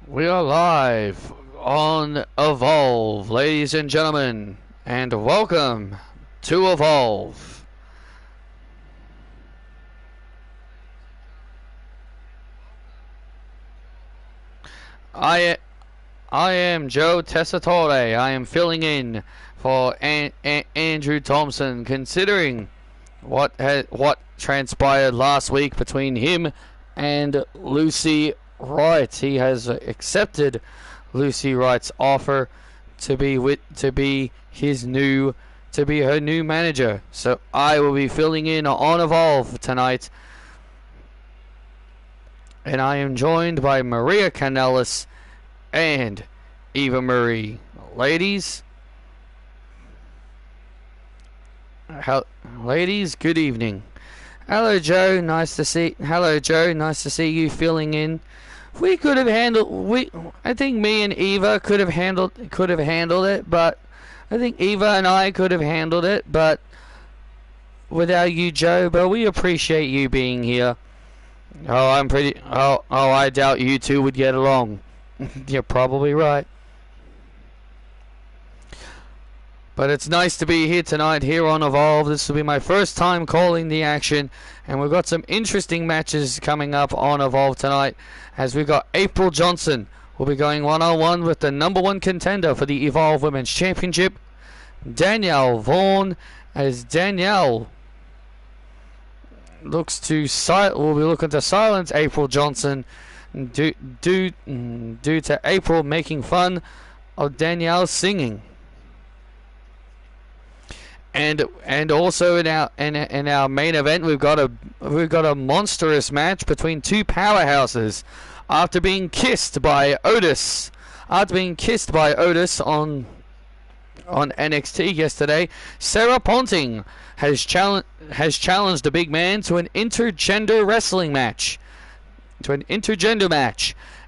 We are live on Evolve, ladies and gentlemen, and welcome to Evolve. I am Joe Tessitore. I am filling in for Andrew Thompson, considering what transpired last week between him and Lucy Wright. He has accepted Lucy Wright's offer to be her new manager. So I will be filling in on Evolve tonight, and I am joined by Maria Canellis and Eva Marie. Ladies, good evening. Hello, Joe. Nice to see you filling in. We could have handled. I think me and Eva could have handled it, but I think Eva and I could have handled it, but without you, Joe. But we appreciate you being here. I doubt you two would get along. You're probably right. But it's nice to be here tonight, here on Evolve. This will be my first time calling the action, and we've got some interesting matches coming up on Evolve tonight, as we've got April Johnson will be going one-on-one with the number one contender for the Evolve Women's Championship, Danielle Vaughn, as Danielle will be looking to silence April Johnson due to April making fun of Danielle's singing. And also in our main event, we've got a monstrous match between two powerhouses. After being kissed by Otis on NXT yesterday, Sarah Ponting has challenged the big man to an intergender wrestling match.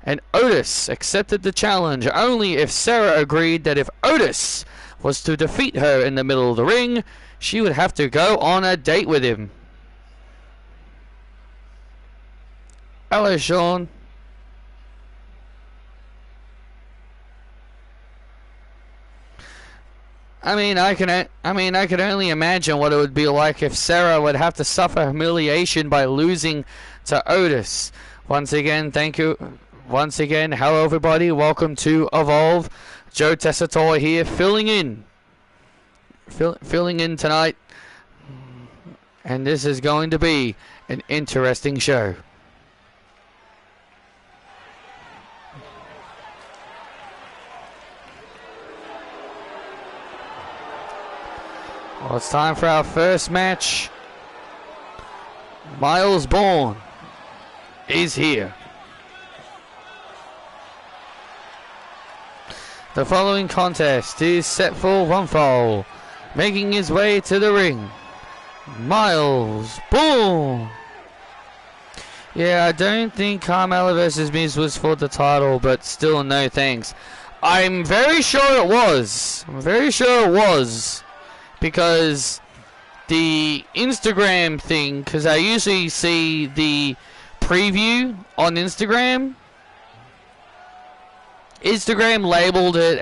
And Otis accepted the challenge only if Sarah agreed that if Otis was to defeat her in the middle of the ring, she would have to go on a date with him. Hello, Sean. I can only imagine what it would be like if Sarah would have to suffer humiliation by losing to Otis. Once again, thank you. Once again, hello everybody. Welcome to Evolve. Joe Tessitore here, filling in tonight, and this is going to be an interesting show. Well, it's time for our first match. Miles Bourne is here. The following contest is set for one fall. Making his way to the ring, Miles Bourne. Yeah, I don't think Carmella vs. Miz was for the title, but still, no thanks. I'm very sure it was. Because the Instagram thing, because I usually see the preview on Instagram labeled it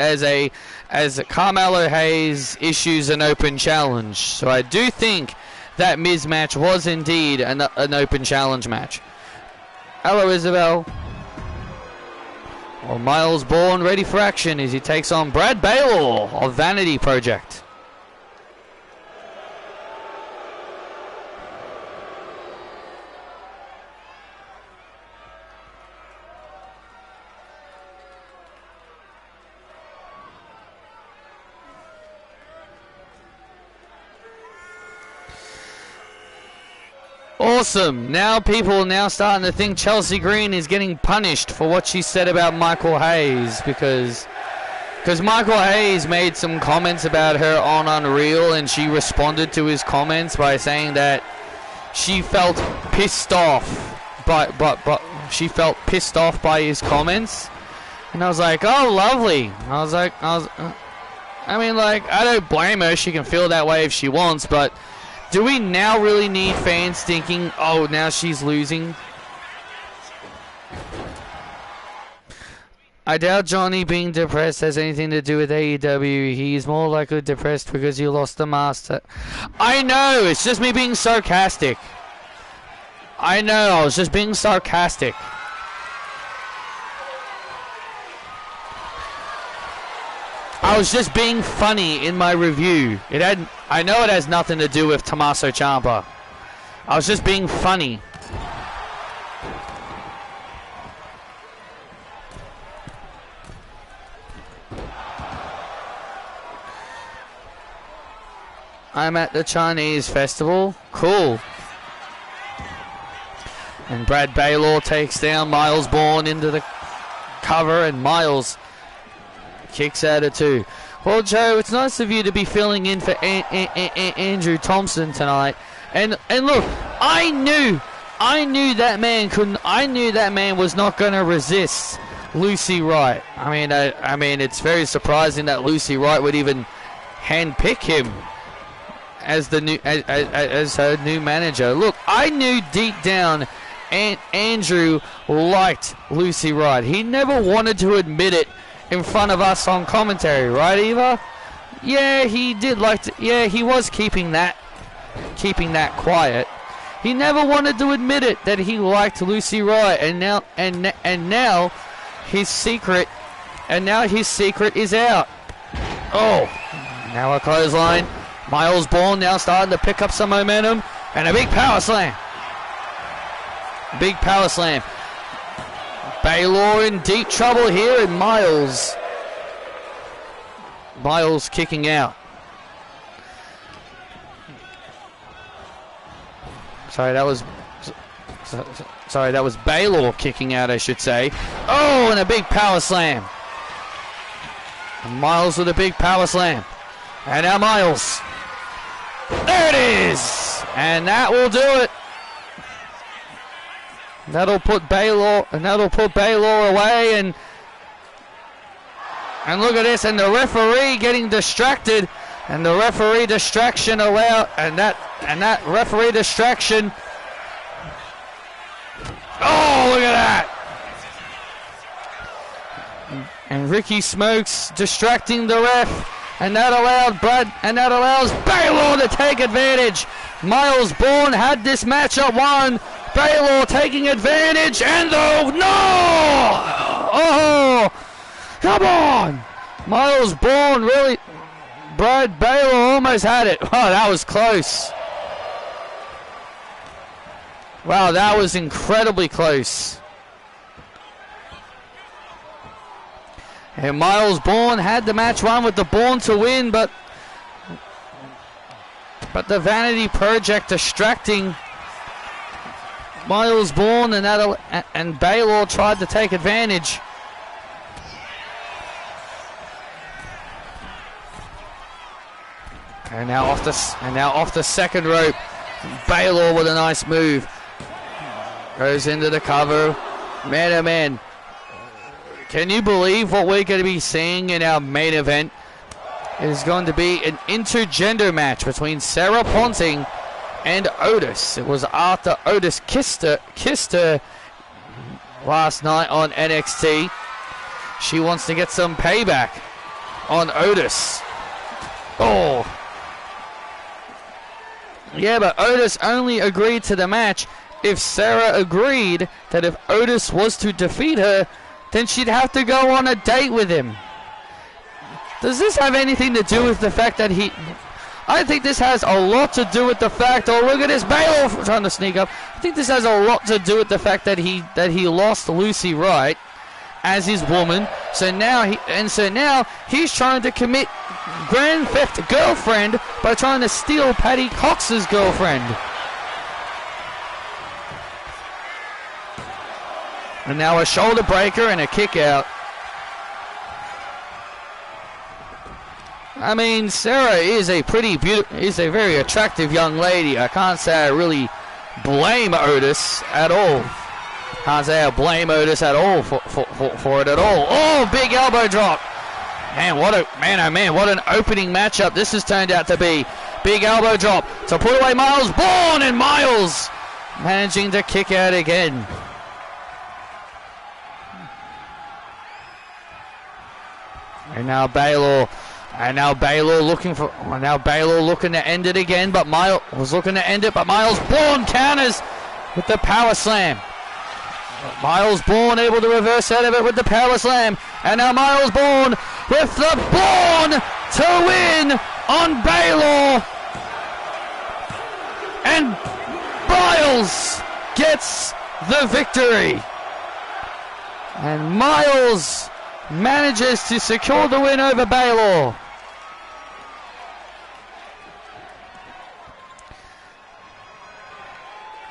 as Carmelo Hayes issues an open challenge. So I do think that Miz match was indeed an open challenge match. Hello, Isabel. Well, Miles Bourne ready for action as he takes on Brad Baylor of Vanity Project. Awesome. Now people are now starting to think Chelsea Green is getting punished for what she said about Michael Hayes, because Michael Hayes made some comments about her on Unreal, and she responded to his comments by saying that she felt pissed off by his comments. And I was like, oh, lovely. I don't blame her. She can feel that way if she wants, but do we now really need fans thinking, oh, now she's losing? I doubt Johnny being depressed has anything to do with AEW. He's more likely depressed because you lost the master. I know, it's just me being sarcastic. I know, I was just being sarcastic. I was just being funny in my review. I know it has nothing to do with Tommaso Ciampa. I was just being funny. I'm at the Chinese festival. Cool. And Brad Baylor takes down Miles Bourne into the cover, and Miles kicks out at 2. Well, Joe, it's nice of you to be filling in for Andrew Thompson tonight. And look, I knew that man couldn't. I knew that man was not going to resist Lucy Wright. I mean, it's very surprising that Lucy Wright would even handpick him as the new as her new manager. Look, I knew deep down Andrew liked Lucy Wright. He never wanted to admit it in front of us on commentary, right, Eva? Yeah, he did like to. Yeah, he was keeping that quiet. He never wanted to admit it that he liked Lucy Wright, and now his secret is out. Oh, now a clothesline. Miles Bourne now starting to pick up some momentum, and a big power slam. Big power slam. Baylor in deep trouble here, and Miles kicking out. Sorry, that was Baylor kicking out, I should say. Oh, and a big power slam. And Miles with a big power slam. And now Miles. There it is! And that will do it. That'll put Baylor away, and look at this, and the referee getting distracted, and the referee distraction allowed, and that referee distraction. Oh, look at that! And Ricky Smokes distracting the ref. And that allows Baylor to take advantage. Miles Bourne had this matchup won. Baylor taking advantage, and oh, come on! Miles Bourne really. Brad Baylor almost had it. Oh, that was close. Wow, that was incredibly close. And Miles Bourne had the match won with the Bourne to win, but the Vanity Project distracting Miles Bourne, and Baylor tried to take advantage. And now off the second rope, Baylor with a nice move. Goes into the cover, man to man. Can you believe what we're going to be seeing in our main event? It is going to be an intergender match between Sarah Ponting and Otis. It was after Otis kissed her last night on NXT. She wants to get some payback on Otis. Oh. Yeah, but Otis only agreed to the match if Sarah agreed that if Otis was to defeat her, then she'd have to go on a date with him. Does this have anything to do with the fact that he... I think this has a lot to do with the fact... Oh, look at this, Baylor trying to sneak up. I think this has a lot to do with the fact that he lost Lucy Wright as his woman. So now he's trying to commit grand theft girlfriend by trying to steal Patty Cox's girlfriend. And now a shoulder breaker and a kick out. I mean, Sarah is a very attractive young lady. I can't say I really blame Otis at all. Can't say I blame Otis at all for it at all. Oh, big elbow drop. Man, what an opening matchup this has turned out to be. Big elbow drop to put away Miles Bourne, and Miles managing to kick out again. And now Baylor. And now Baylor looking to end it again, but Miles was looking to end it, but Miles Bourne counters with the power slam. Miles Bourne able to reverse out of it with the power slam. And now Miles Bourne with the Bourne to win on Baylor. And Miles gets the victory. And Miles manages to secure the win over Baylor.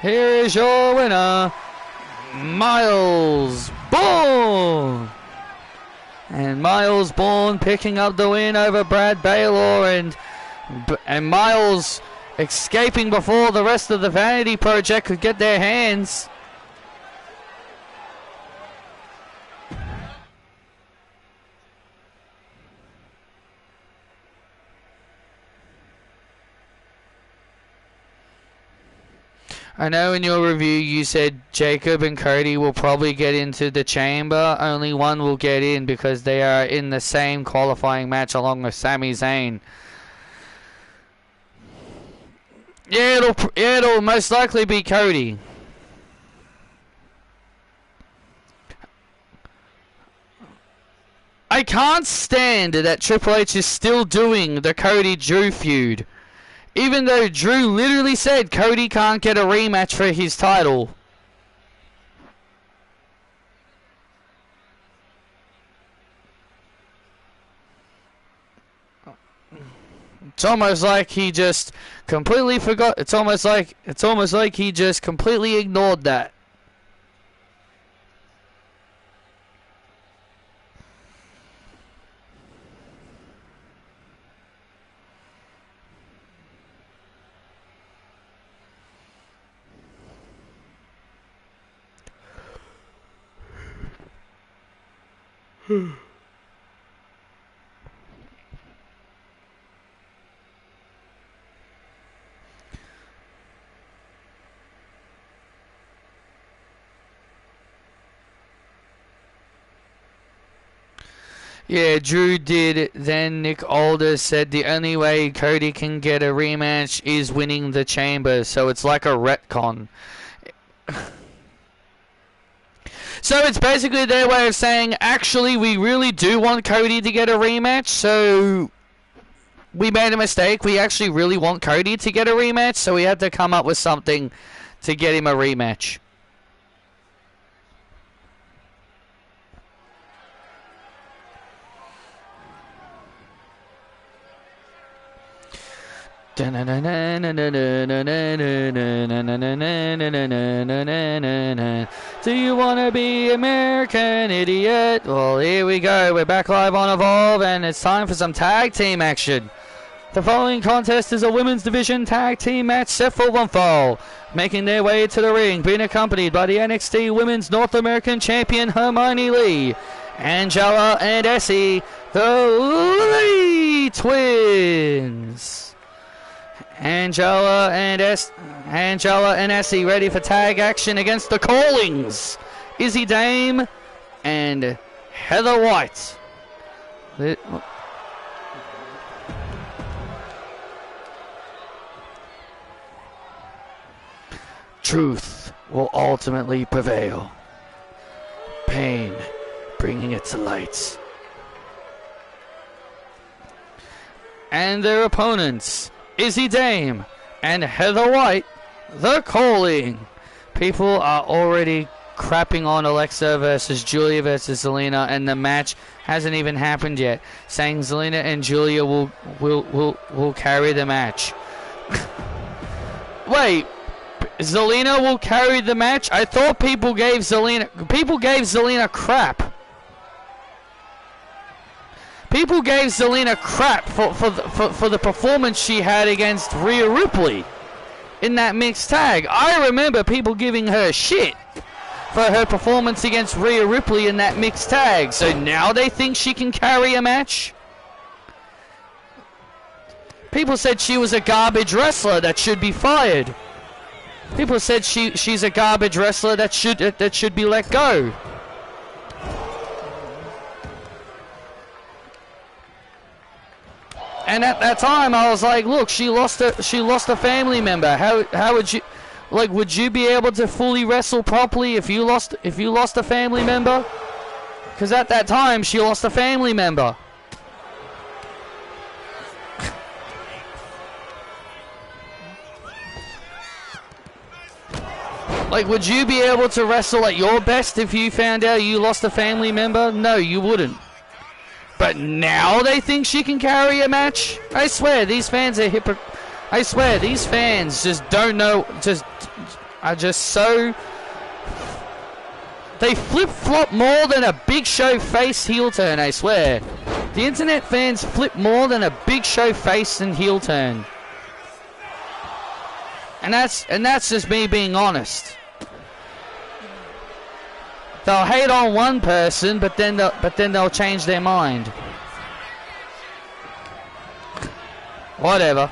Here is your winner, Miles Bourne. And Miles Bourne picking up the win over Brad Baylor, and Miles escaping before the rest of the Vanity Project could get their hands. I know in your review you said Jacob and Cody will probably get into the chamber. Only one will get in because they are in the same qualifying match along with Sami Zayn. Yeah, it'll most likely be Cody. I can't stand that Triple H is still doing the Cody-Drew feud. Even though Drew literally said Cody can't get a rematch for his title. It's almost like he just completely forgot. It's almost like he just completely ignored that. Yeah, Drew did. Then Nick Aldis said the only way Cody can get a rematch is winning the chamber. So it's like a retcon. So it's basically their way of saying, actually, we really do want Cody to get a rematch. So we made a mistake. We actually really want Cody to get a rematch. So we had to come up with something to get him a rematch. Do you want to be American Idiot? Well, here we go. We're back live on Evolve, and it's time for some tag team action. The following contest is a women's division tag team match set for one fall. Making their way to the ring, being accompanied by the NXT Women's North American Champion Hermione Lee, Angela and Essie, the Lee Twins. Angela and Essie ready for tag action against the Callings, Izzy Dame and Heather White. Truth will ultimately prevail. Pain bringing it to light. And their opponents, Izzy Dame and Heather White, the Calling. People are already crapping on Alexa versus Julia versus Zelina, and the match hasn't even happened yet, saying Zelina and Julia will carry the match. Wait, Zelina will carry the match? I thought people gave Zelina crap. People gave Zelina crap for the performance she had against Rhea Ripley in that mixed tag. I remember people giving her shit for her performance against Rhea Ripley in that mixed tag. So now they think she can carry a match? People said she was a garbage wrestler that should be fired. People said she's a garbage wrestler that should be let go. And at that time, I was like, look, she lost a family member. How would you, like, would you be able to fully wrestle properly if you lost a family member? Because at that time, she lost a family member. Like, would you be able to wrestle at your best if you found out you lost a family member? No, you wouldn't. But now they think she can carry a match? I swear, these fans are I swear, these fans just don't know, are just so... They flip-flop more than a Big Show face heel turn, I swear. The internet fans flip more than a Big Show face and heel turn. And that's just me being honest. They'll hate on one person, but then they'll change their mind. Whatever.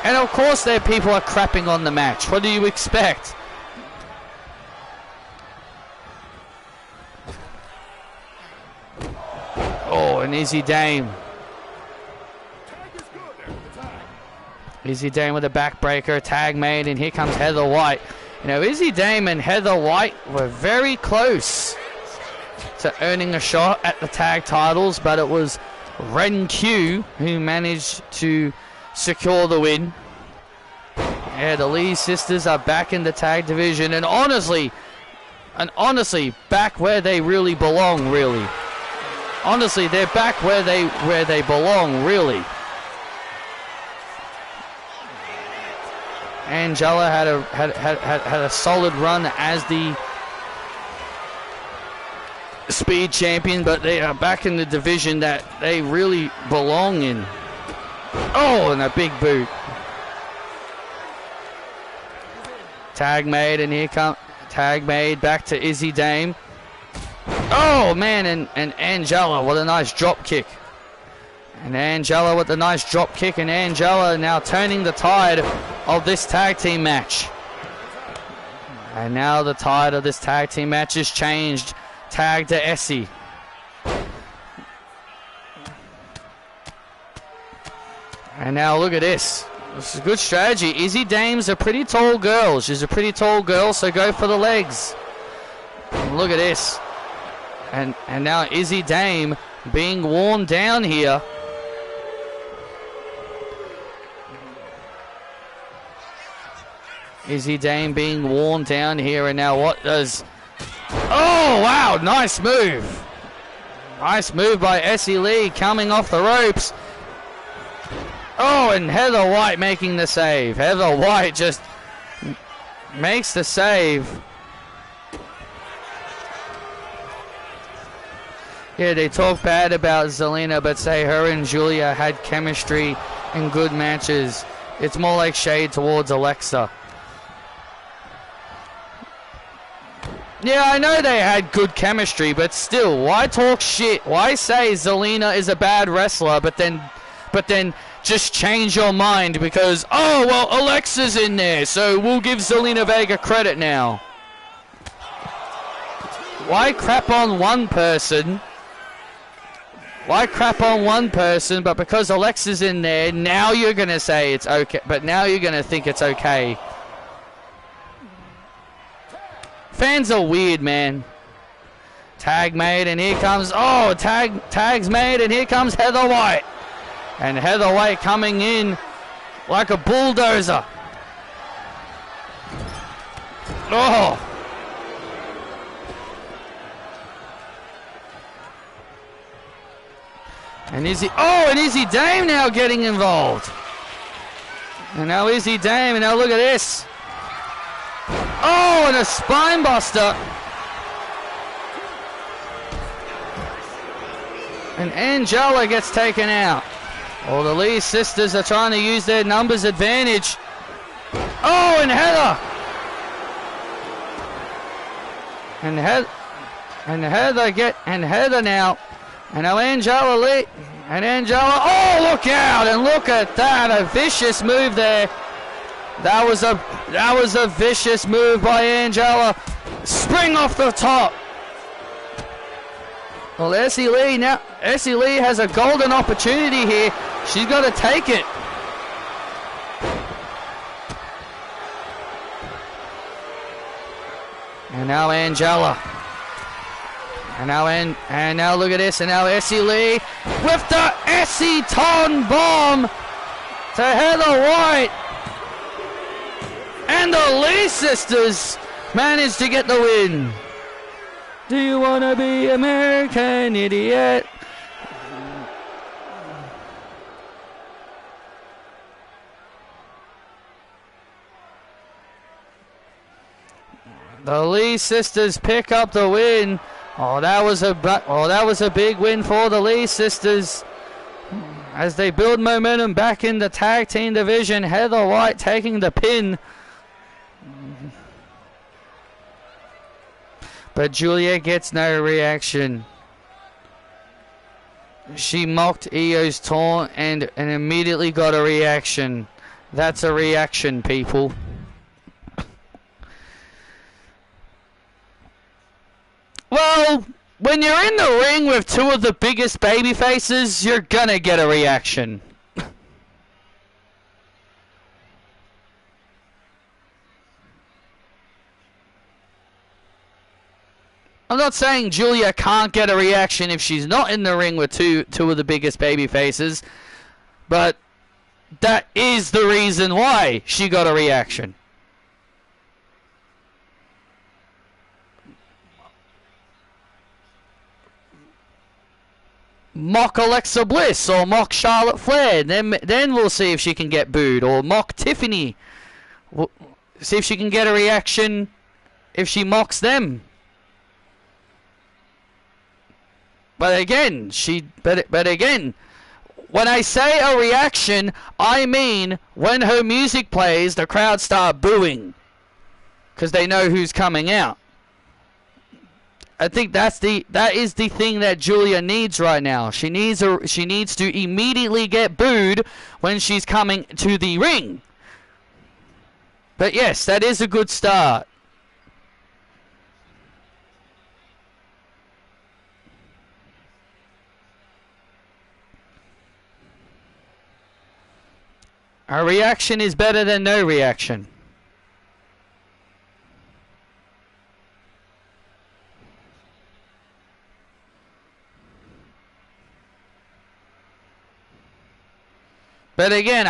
And of course their people are crapping on the match. What do you expect? Oh, and Izzy Dame. Izzy Dame with a backbreaker, tag made, and here comes Heather White. You know, Izzy Dame and Heather White were very close to earning a shot at the tag titles, but it was Ren Q who managed to secure the win. Yeah, the Lee sisters are back in the tag division, and honestly, back where they really belong, really. Honestly, they're back where they belong, really. Angela had a solid run as the Speed champion, but they are back in the division that they really belong in. Oh, and a big boot. Tag made, and here come tag made back to Izzy Dame. Oh man, and Angela, what a nice drop kick. And Angela with the nice drop kick, and Angela now turning the tide of this tag team match. And now the tide of this tag team match is changed. Tag to Essie. And now look at this. This is a good strategy. Izzy Dame's a pretty tall girl. She's a pretty tall girl, so go for the legs. And look at this. And now Izzy Dame being worn down here. Izzy Dame being worn down here, and now what does... Oh, wow, nice move. Nice move by Essie Lee coming off the ropes. Oh, and Heather White making the save. Heather White just makes the save. Yeah, they talk bad about Zelina, but say her and Julia had chemistry and good matches. It's more like shade towards Alexa. Yeah, I know they had good chemistry, but still, why talk shit? Why say Zelina is a bad wrestler, but then just change your mind because, oh, well, Alexa's in there, so we'll give Zelina Vega credit now. Why crap on one person? Why crap on one person, but because Alexa's in there, now you're going to say it's okay, but now you're going to think it's okay. Fans are weird, man. Tag made, and here comes... Oh, tag's made, and here comes Heather White. And Heather White coming in like a bulldozer. Oh. And Izzy... Oh, and Izzy Dame now getting involved. And now Izzy Dame, and now look at this. Oh, and a spine buster. And Angela gets taken out. Oh, the Lee sisters are trying to use their numbers advantage. Oh, and Heather. And Heather now. And now Angela Lee. And Angela. Oh, look out. And look at that. A vicious move there. That was a vicious move by Angela. Spring off the top. Well, Essie Lee now. Essie Lee has a golden opportunity here. She's got to take it. And now Angela. And now look at this. And now Essie Lee with the Essie Ton bomb to Heather White. And the Lee sisters managed to get the win. Do you want to be American Idiot? The Lee sisters pick up the win. Oh, that was a big win for the Lee sisters as they build momentum back in the tag team division. Heather White taking the pin. But Julia gets no reaction. She mocked Io's taunt and immediately got a reaction. That's a reaction, people. Well, when you're in the ring with two of the biggest baby faces, you're gonna get a reaction. I'm not saying Julia can't get a reaction if she's not in the ring with two of the biggest baby faces, but that is the reason why she got a reaction. Mock Alexa Bliss or mock Charlotte Flair, then we'll see if she can get booed, or mock Tiffany. We'll see if she can get a reaction if she mocks them. But again, when I say a reaction, I mean when her music plays, the crowd start booing because they know who's coming out. I think that is the thing that Julia needs right now. She needs to immediately get booed when she's coming to the ring. But yes, that is a good start. A reaction is better than no reaction. But again,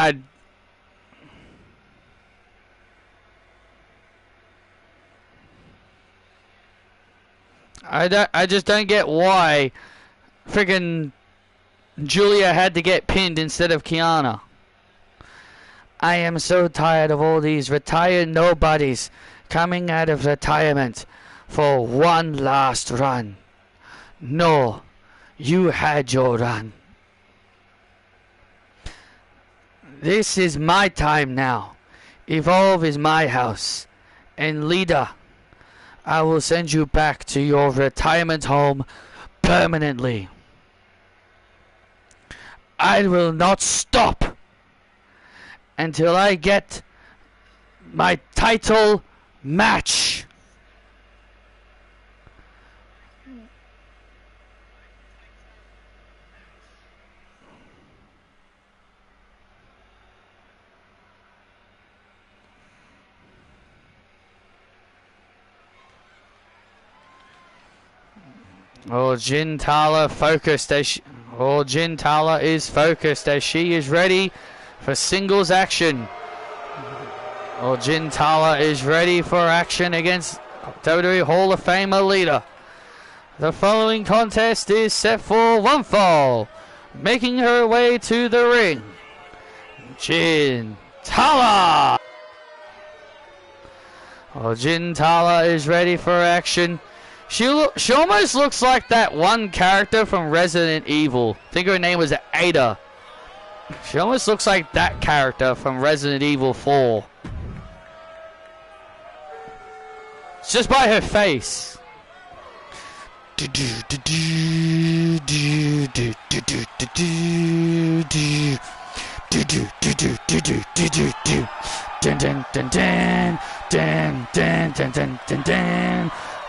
I just don't get why friggin' Julia had to get pinned instead of Kiana. I am so tired of all these retired nobodies coming out of retirement for one last run. No, you had your run. This is my time now. Evolve is my house. And Lita, I will send you back to your retirement home permanently. I will not stop until I get my title match. Oh, Jin Tala focused as she, Jin Tala is focused as she is ready for singles action. Oh, Jin Tala is ready for action against WWE Hall of Famer Lita. The following contest is set for one fall. Making her way to the ring, Jin Tala. Oh, Jin Tala is ready for action. She almost looks like that one character from Resident Evil. I think her name was Ada. She almost looks like that character from Resident Evil 4. It's just by her face.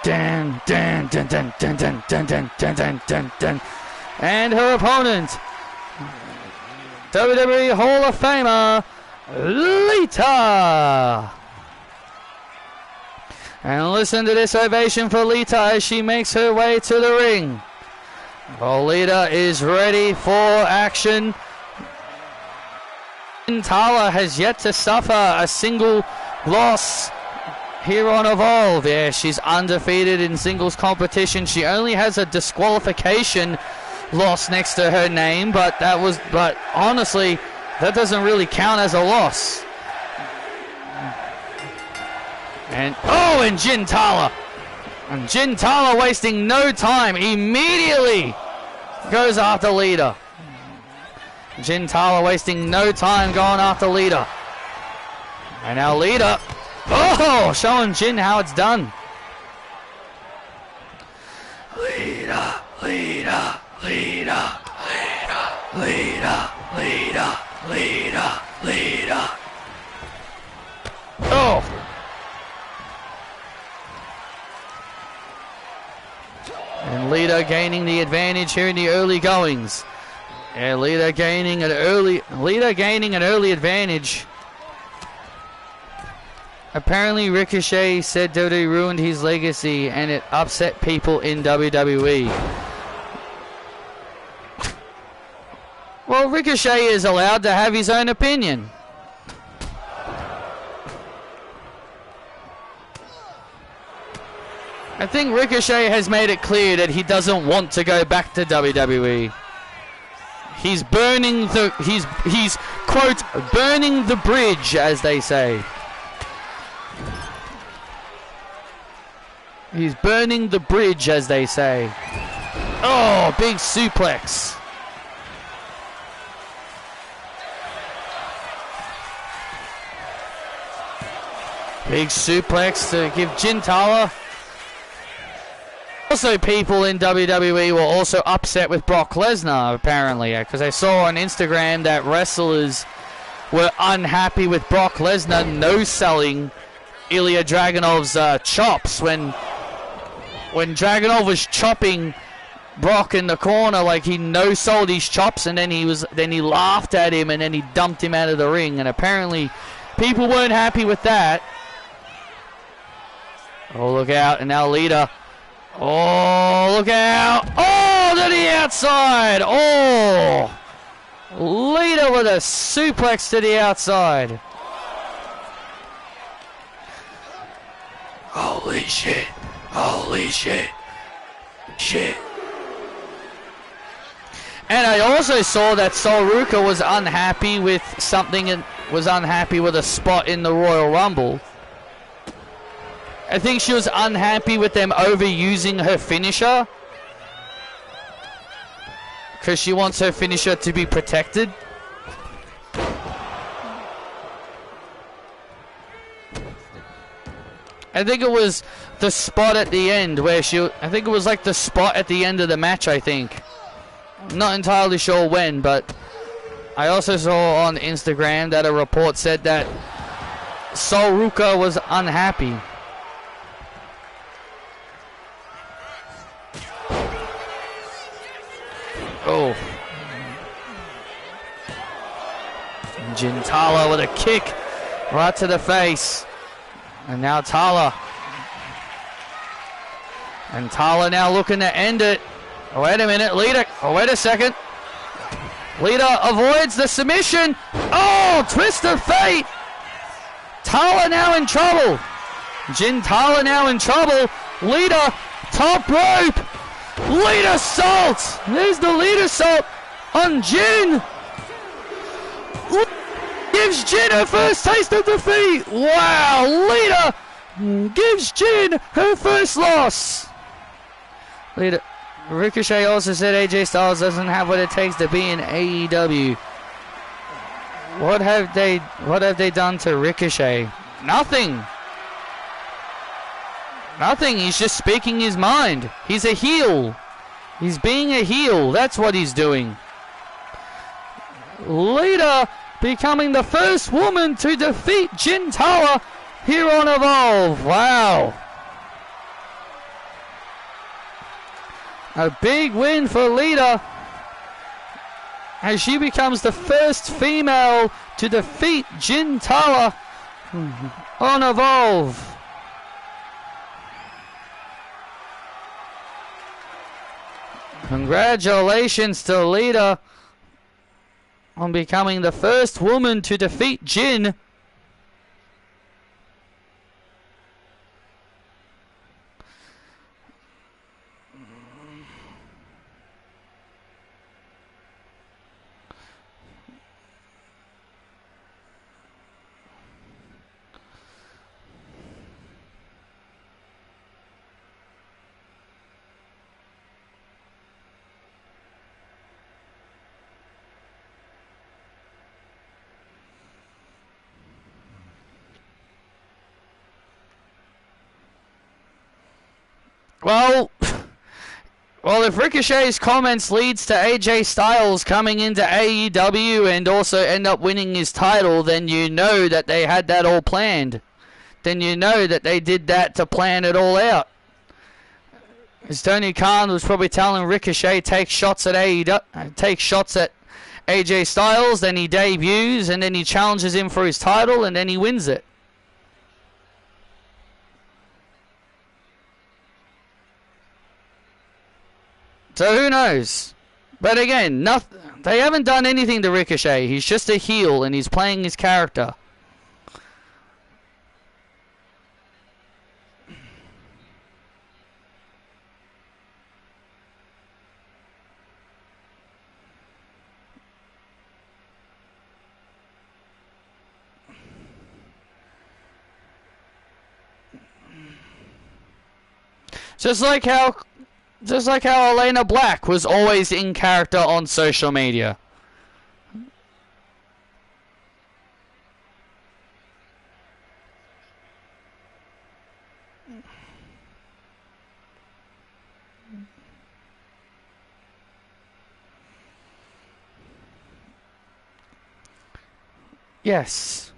dun, dun, dun, dun, dun, dun, dun, dun, dun, dun, dun, dun. And her opponent, WWE Hall of Famer, Lita. And listen to this ovation for Lita as she makes her way to the ring. Well, Lita is ready for action. Tala has yet to suffer a single loss here on Evolve. Yeah, she's undefeated in singles competition. She only has a disqualification loss next to her name, but honestly, that doesn't really count as a loss. And Jin Tala. And Jin Tala wasting no time, immediately goes after Lita. Jin Tala wasting no time going after Lita. And now Lita, showing Jin how it's done. Lita, Lita, Lita, Lita, Lita, Lita, Lita, Lita. And Lita gaining the advantage here in the early goings. Yeah, Lita gaining an early advantage. Apparently Ricochet said WWE ruined his legacy and it upset people in WWE. Well, Ricochet is allowed to have his own opinion. I think Ricochet has made it clear that he doesn't want to go back to WWE. He's burning he's quote burning the bridge, as they say. He's burning the bridge, as they say. Oh, big suplex. Big suplex to give Jin Tala. Also, people in WWE were also upset with Brock Lesnar, apparently, because I saw on Instagram that wrestlers were unhappy with Brock Lesnar no-selling Ilya Dragunov's chops when Dragunov was chopping Brock in the corner, like he no-sold his chops, and then he laughed at him and then he dumped him out of the ring, and apparently people weren't happy with that. Oh, look out, and now Lita. Oh, look out. Oh, to the outside. Oh, Lita with a suplex to the outside. Holy shit. Holy shit. Shit. And I also saw that Sol Ruka was unhappy with something and was unhappy with a spot in the Royal Rumble. I think she was unhappy with them overusing her finisher because she wants her finisher to be protected. I think it was the spot at the end where I think it was like the spot at the end of the match, I think. Not entirely sure when, but I also saw on Instagram that a report said that Sol Ruka was unhappy. Oh. Jin Tala with a kick right to the face. And now Tala. And Tala now looking to end it. Oh, wait a minute, Lita. Oh, wait a second. Lita avoids the submission. Oh, twist of fate. Tala now in trouble. Jin Tala now in trouble. Lita, top rope. Lita salt! There's the Lita salt on Jin! Gives Jin her first taste of defeat! Wow! Lita gives Jin her first loss! Lita. Ricochet also said AJ Styles doesn't have what it takes to be in AEW. What have they done to Ricochet? Nothing! Nothing, he's just speaking his mind. He's a heel. He's being a heel. That's what he's doing. Lita becoming the first woman to defeat Jin Tala here on Evolve. Wow. A big win for Lita, as she becomes the first female to defeat Jin Tala on Evolve. Congratulations to Lita on becoming the first woman to defeat Jin. Well, if Ricochet's comments leads to AJ Styles coming into AEW and also end up winning his title, then you know that they had that all planned. Then you know that they did that to plan it all out. As Tony Khan was probably telling Ricochet, take shots at AJ Styles, then he debuts, and then he challenges him for his title, and then he wins it. So who knows? But again, they haven't done anything to Ricochet. He's just a heel and he's playing his character. Just like how Elena Black was always in character on social media. Yes.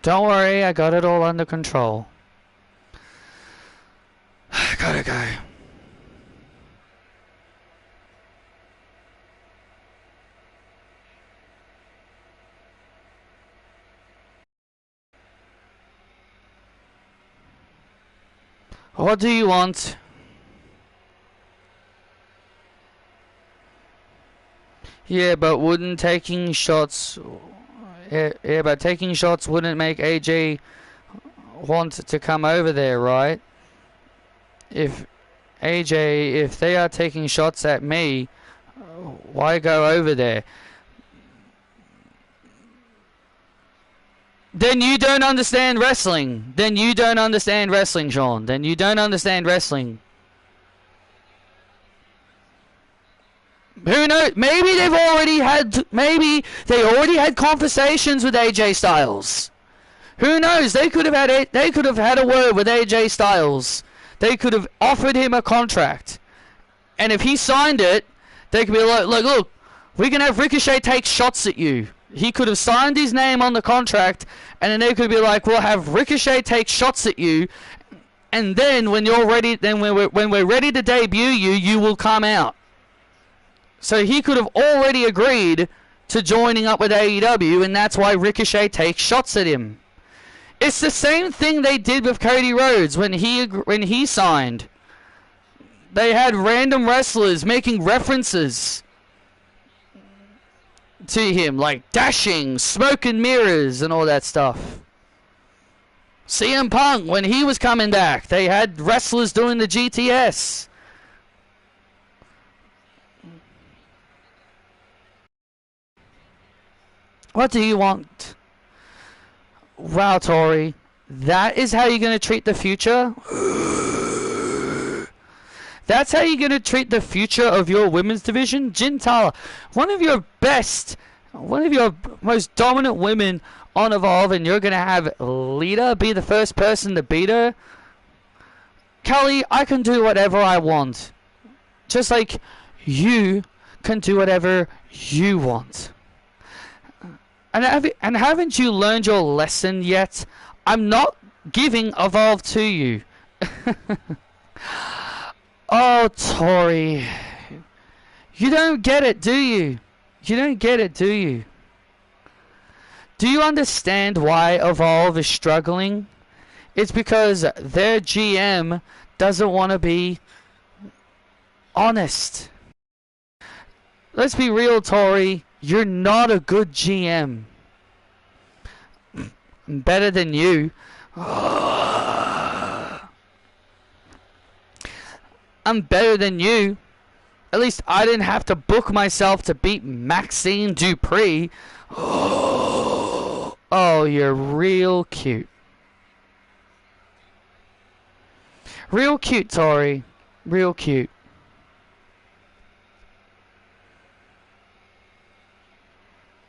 Don't worry, I got it all under control. I gotta go. What do you want? Yeah, but wouldn't taking shots... Yeah, but taking shots wouldn't make AJ want to come over there, right? If they are taking shots at me, why go over there? Then you don't understand wrestling. Then you don't understand wrestling, Sean. Then you don't understand wrestling. Who knows? Maybe they already had conversations with AJ Styles. Who knows? They could have had a word with AJ Styles. They could have offered him a contract. And if he signed it, they could be like, look, we can have Ricochet take shots at you. He could have signed his name on the contract, and then they could be like, we'll have Ricochet take shots at you, and then when you're ready, then when we're ready to debut you, you will come out. So he could have already agreed to joining up with AEW, and that's why Ricochet takes shots at him. It's the same thing they did with Cody Rhodes when he signed. They had random wrestlers making references to him, like dashing, smoke and mirrors, and all that stuff. CM Punk, when he was coming back, they had wrestlers doing the GTS. What do you want? Wow, Tori, that is how you're going to treat the future? That's how you're going to treat the future of your women's division? Jin Tala, one of your most dominant women on Evolve, and you're going to have Lita be the first person to beat her? Kelly, I can do whatever I want. Just like you can do whatever you want. And haven't you learned your lesson yet? I'm not giving Evolve to you. Oh, Tori. You don't get it, do you? You don't get it, do you? Do you understand why Evolve is struggling? It's because their GM doesn't want to be honest. Let's be real, Tori. You're not a good GM. I'm better than you. I'm better than you. At least I didn't have to book myself to beat Maxine Dupree. Oh, you're real cute. Real cute, Tori. Real cute.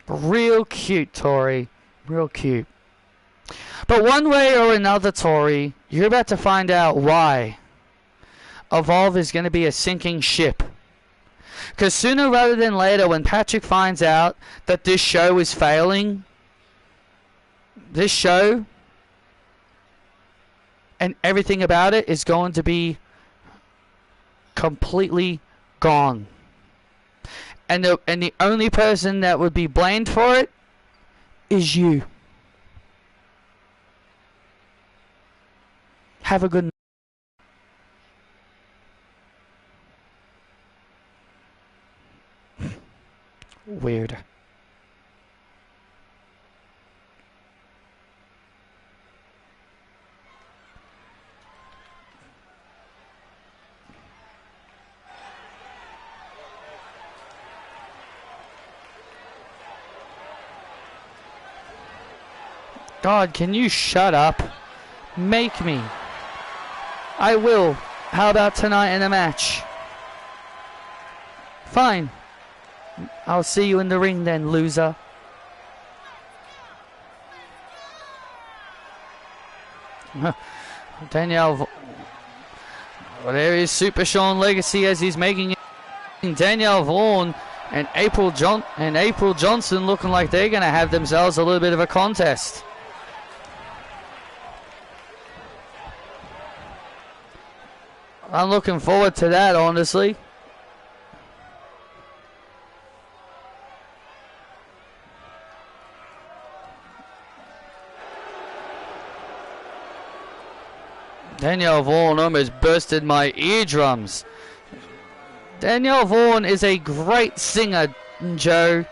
Real cute, Tori. Real cute. But one way or another, Tori, you're about to find out why Evolve is going to be a sinking ship. Because sooner rather than later, when Patrick finds out that this show is failing, this show and everything about it is going to be completely gone. And the only person that would be blamed for it is you. Have a good night. Weird. God, can you shut up? Make me. I will. How about tonight in a match? Fine. I'll see you in the ring then, loser. Danielle. Well, there is Super Sean Legacy as he's making it. Danielle Vaughan and April Johnson looking like they're going to have themselves a little bit of a contest. I'm looking forward to that, honestly. Danielle Vaughan almost bursted my eardrums. Danielle Vaughan is a great singer, Joe.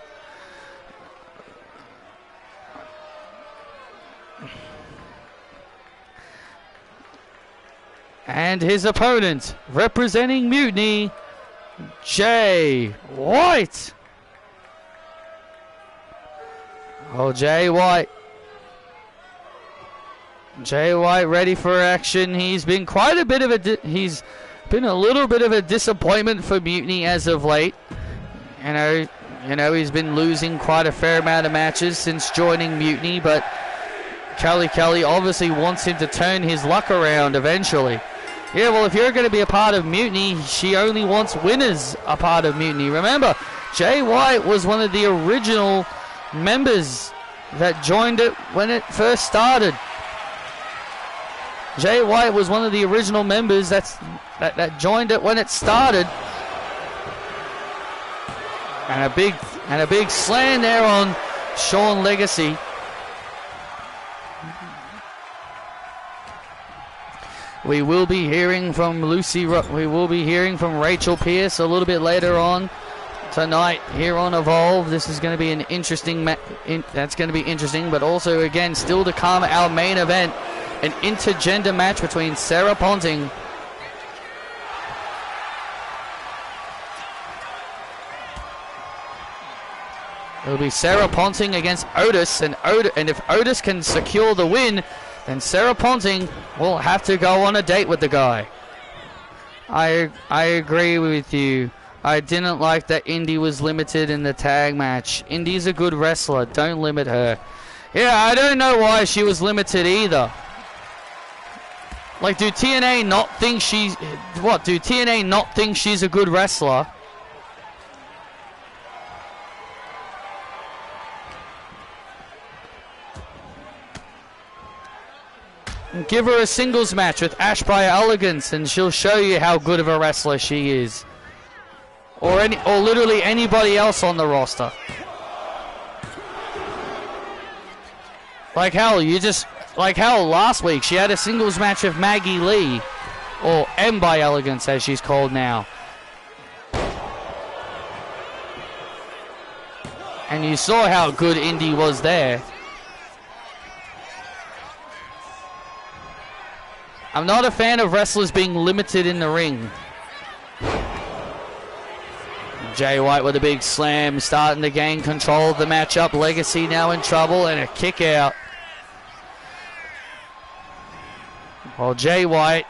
And his opponent, representing Mutiny, Jay White. Oh, Jay White. Jay White ready for action. He's been quite a bit of a little bit of a disappointment for Mutiny as of late. You know, he's been losing quite a fair amount of matches since joining Mutiny, but Kelly obviously wants him to turn his luck around eventually. Yeah, well, if you're going to be a part of Mutiny, she only wants winners a part of Mutiny. Remember, Jay White was one of the original members that joined it when it first started. Jay White was one of the original members that joined it when it started. And a big slam there on Sean Legacy. We will be hearing from we will be hearing from Rachel Pierce a little bit later on tonight here on Evolve. This is going to be an interesting that's going to be interesting, but also again still to come our main event, an intergender match between Sarah Ponting it'll be Sarah Ponting against Otis, and if Otis can secure the win, then Sarah Ponting will have to go on a date with the guy. I agree with you. I didn't like that Indy was limited in the tag match. Indy's a good wrestler. Don't limit her. Yeah, I don't know why she was limited either. Like, do TNA not think she's... What, do TNA not think she's a good wrestler? Give her a singles match with Ash by Elegance and she'll show you how good of a wrestler she is. Or literally anybody else on the roster. Like hell, last week she had a singles match with Maggie Lee, or M by Elegance as she's called now. And you saw how good Indy was there. I'm not a fan of wrestlers being limited in the ring. Jay White with a big slam, starting to gain control of the matchup. Legacy now in trouble, and a kick out. Well, Jay White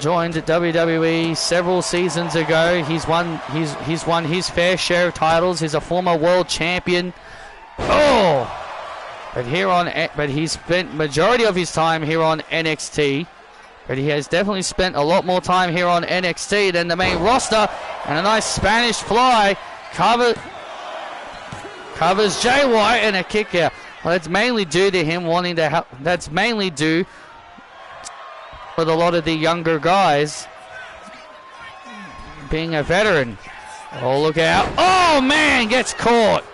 joined WWE several seasons ago. He's won his fair share of titles. He's a former world champion. Oh! But he's spent majority of his time here on NXT. But he has definitely spent a lot more time here on NXT than the main roster. And a nice Spanish fly covers Jay White, and a kick out. Well, that's mainly due to him wanting to help. That's mainly due with a lot of the younger guys being a veteran. Oh, look out. Oh, man, gets caught.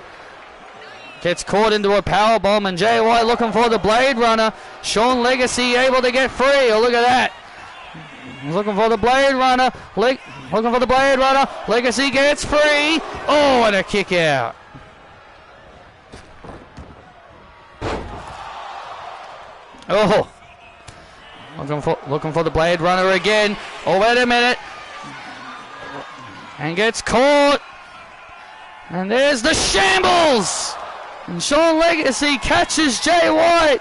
Gets caught into a powerbomb, and Jay White looking for the Blade Runner. Sean Legacy able to get free. Oh, look at that. He's looking for the Blade Runner. Looking for the Blade Runner. Legacy gets free. Oh, and a kick out. Oh. Looking for the Blade Runner again. Oh, wait a minute. And gets caught. And there's the shambles. And Sean Legacy catches Jay White.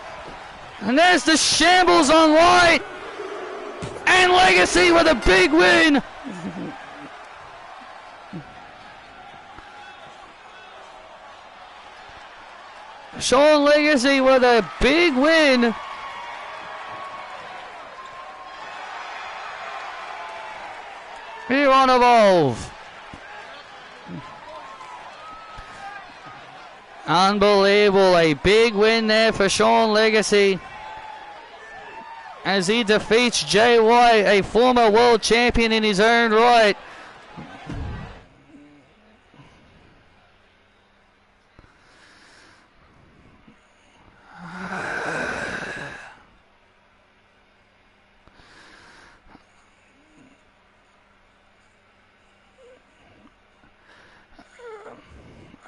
And there's the shambles on White. And Legacy with a big win. Sean Legacy with a big win. Here on Evolve. Unbelievable, a big win there for Sean Legacy as he defeats Jay White, a former world champion in his own right.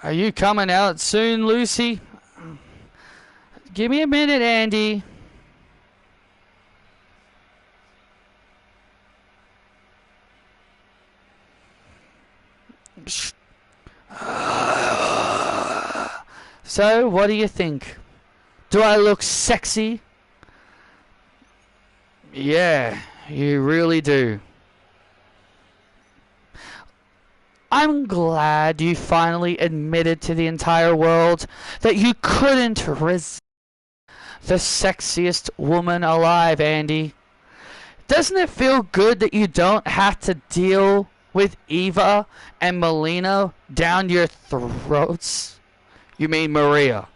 Are you coming out soon, Lucy? Give me a minute, Andy. So, what do you think? Do I look sexy? Yeah, you really do. I'm glad you finally admitted to the entire world that you couldn't resist the sexiest woman alive, Andy. Doesn't it feel good that you don't have to deal with Eva and Melina down your throats? You mean Maria?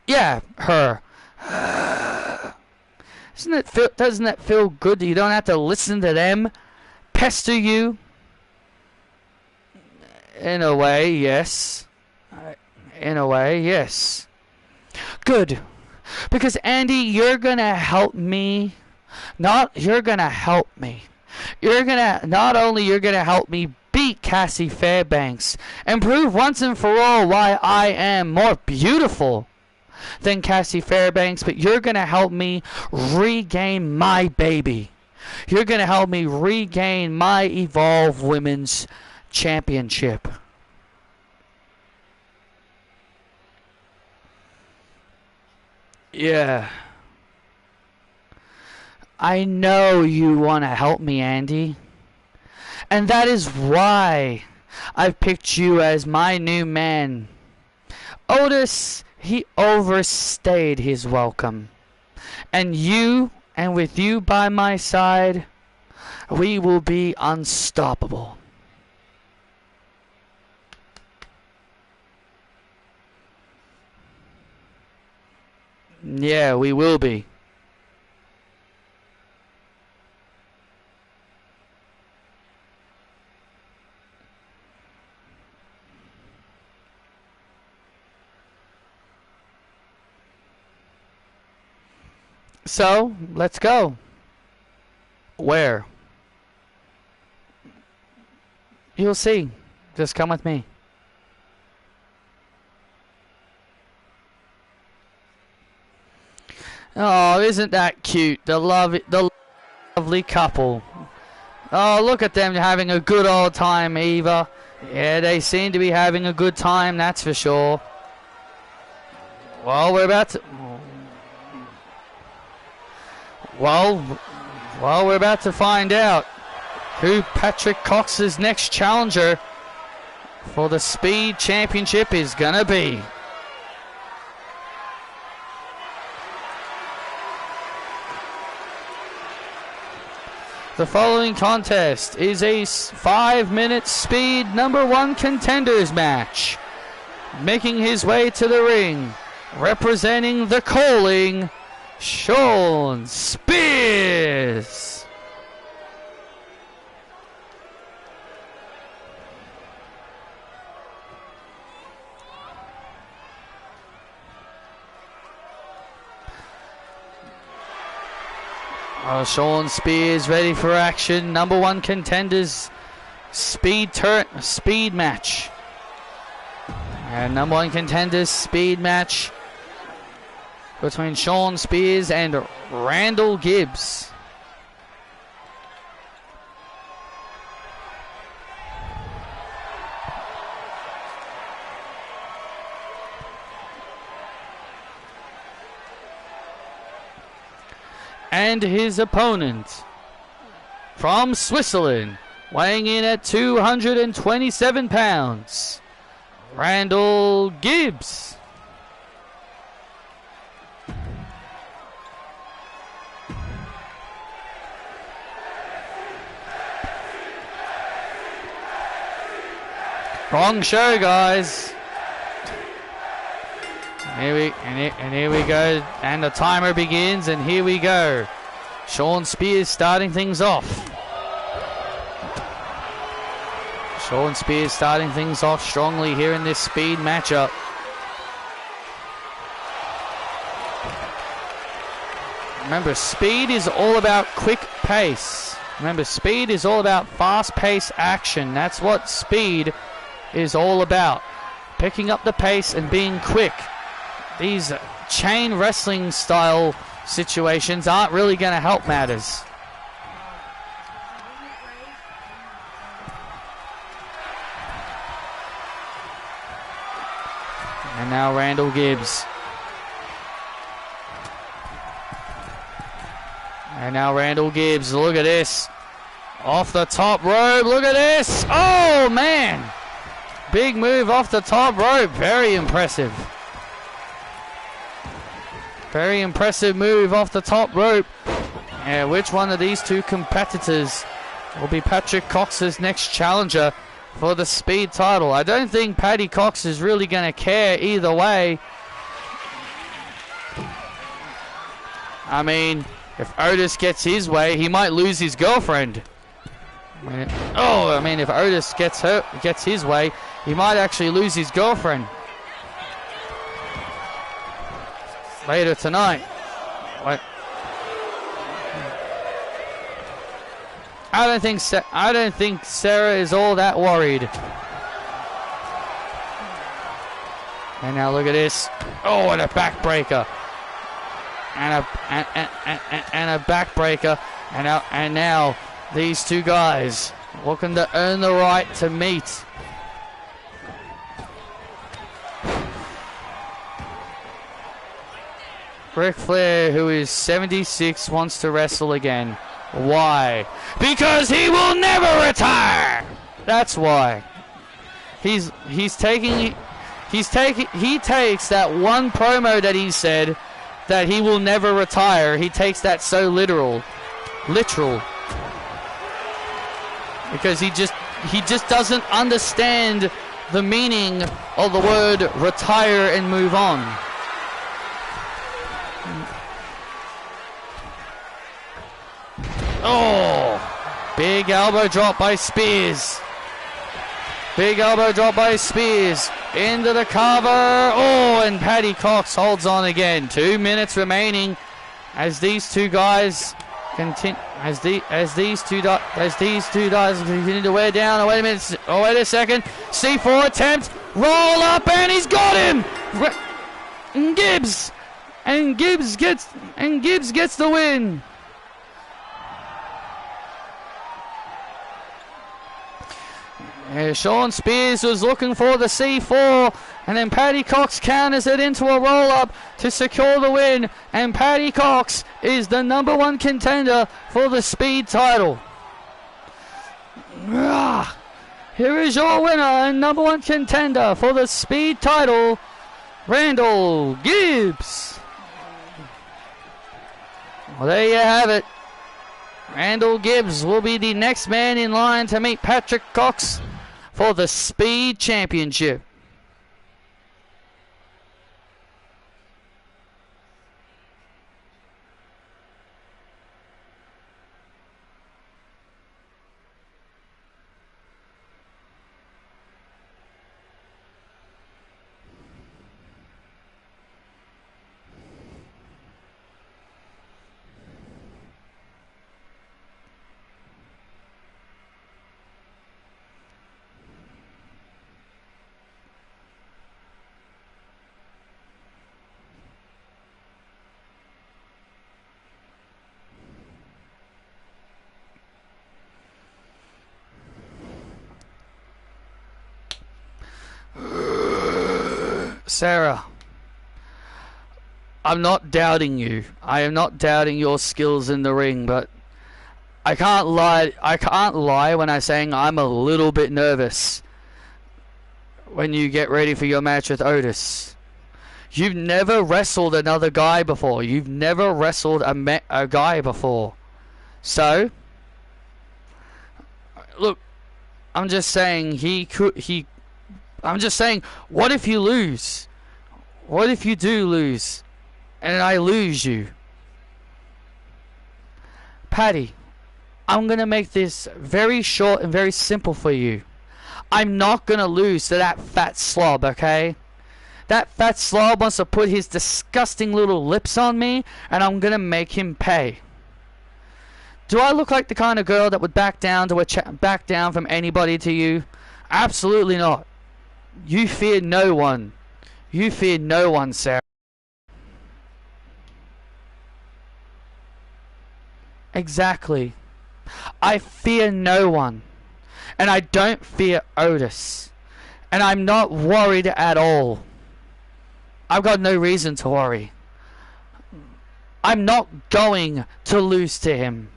Yeah, her. Doesn't that feel good that you don't have to listen to them pester you? In a way, yes. In a way, yes. Good. Because, Andy, you're gonna help me. You're gonna help me. Not only you're gonna help me beat Cassie Fairbanks and prove once and for all why I am more beautiful than Cassie Fairbanks, but you're gonna help me regain my baby. You're gonna help me regain my Evolve Women's Championship. Yeah. I know you want to help me, Andy. And that is why I've picked you as my new man. Otis, he overstayed his welcome. And with you by my side, we will be unstoppable. Yeah, we will be. So, let's go. Where? You'll see. Just come with me. Oh, isn't that cute? The lovely couple. Oh, look at them having a good old time, Eva. Yeah, they seem to be having a good time, that's for sure. Well, we're about to... Well, we're about to find out who Patrick Cox's next challenger for the Speed Championship is gonna be. The following contest is a 5-minute Speed #1 contenders match. Making his way to the ring, representing the Calling, Sean Spears. Oh, Sean Spears ready for action. #1 contenders speed match. And #1 contenders speed match between Sean Spears and Randall Gibbs. And his opponent from Switzerland, weighing in at 227 pounds, Randall Gibbs. Wrong show, guys. Here we go, and the timer begins, and here we go. Sean Spears starting things off. Sean Spears starting things off strongly here in this speed matchup. Remember, speed is all about quick pace. Remember, speed is all about fast-paced action. That's what speed is all about. Picking up the pace and being quick. These chain wrestling style situations aren't really going to help matters. And now Randall Gibbs. And now Randall Gibbs, look at this. Off the top rope, look at this. Oh, man. Big move off the top rope, very impressive. Very impressive move off the top rope. Yeah, which one of these two competitors will be Patrick Cox's next challenger for the speed title? I don't think Paddy Cox is really going to care either way. I mean, if Otis gets his way, he might lose his girlfriend. If Otis gets his way, he might actually lose his girlfriend later tonight. I don't think Sarah is all that worried. And now look at this. Oh, and a backbreaker. And a backbreaker. And now these two guys looking to earn the right to meet. Ric Flair, who is 76, wants to wrestle again. Why? Because he will never retire. That's why. He takes that one promo that he said that he will never retire. He takes that so literal, because he just doesn't understand the meaning of the word retire and move on. Oh! Big elbow drop by Spears. Big elbow drop by Spears. Into the cover. Oh, and Paddy Cox holds on again. 2 minutes remaining as these two guys continue. As these two guys continue to wear down. Oh, wait a minute. Oh, wait a second. C4 attempt. Roll up, and he's got him. Gibbs gets the win. Sean Spears was looking for the C4, and then Paddy Cox counters it into a roll-up to secure the win, and Paddy Cox is the #1 contender for the Speed title. Here is your winner and #1 contender for the Speed title, Randall Gibbs. Well, there you have it. Randall Gibbs will be the next man in line to meet Patrick Cox for the Speed Championship. Sarah, I'm not doubting you. I am not doubting your skills in the ring, but I can't lie when I'm saying I'm a little bit nervous when you get ready for your match with Otis. You've never wrestled another guy before. You've never wrestled a guy before. So, look, I'm just saying I'm just saying, what if you lose? What if you do lose? And I lose you? Paddy, I'm going to make this very short and very simple for you. I'm not going to lose to that fat slob, okay? That fat slob wants to put his disgusting little lips on me, and I'm going to make him pay. Do I look like the kind of girl that would back down from anybody to you? Absolutely not. You fear no one. You fear no one, Sarah. Exactly. I fear no one. And I don't fear Otis. And I'm not worried at all. I've got no reason to worry. I'm not going to lose to him.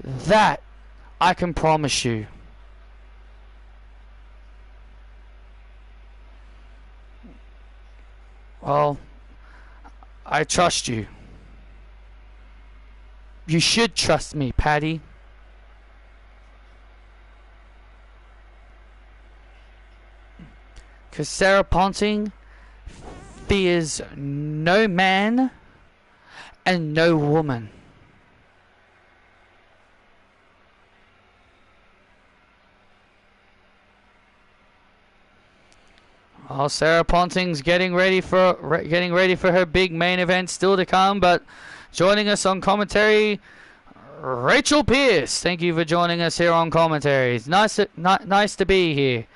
That I can promise you. Well, I trust you. You should trust me, Paddy. Because Sarah Ponting fears no man and no woman. Well, Sarah Ponting's getting ready for her big main event still to come, but joining us on commentary, Rachel Pierce. Thank you for joining us here on commentary. It's nice to be here.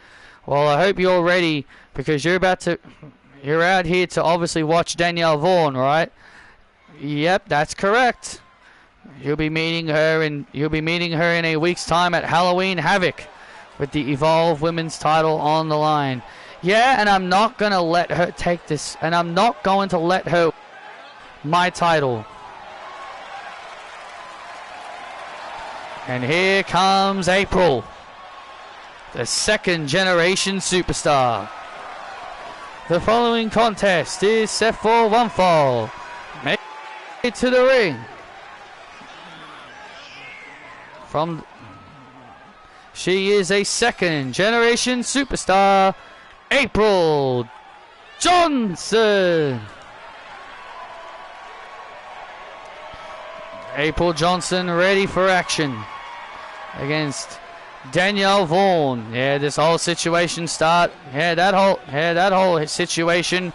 Well, I hope you're ready because you're out here to obviously watch Danielle Vaughan, right? Yep, that's correct. You'll be meeting her in a week's time at Halloween Havoc with the Evolve Women's title on the line. Yeah, and I'm not going to let her take this, and I'm not going to let her my title. And here comes April, the second generation superstar. The following contest is set for one fall. Make it to the ring. She is a second generation superstar, April Johnson. April Johnson ready for action against Danielle Vaughan. Yeah, this whole situation that whole situation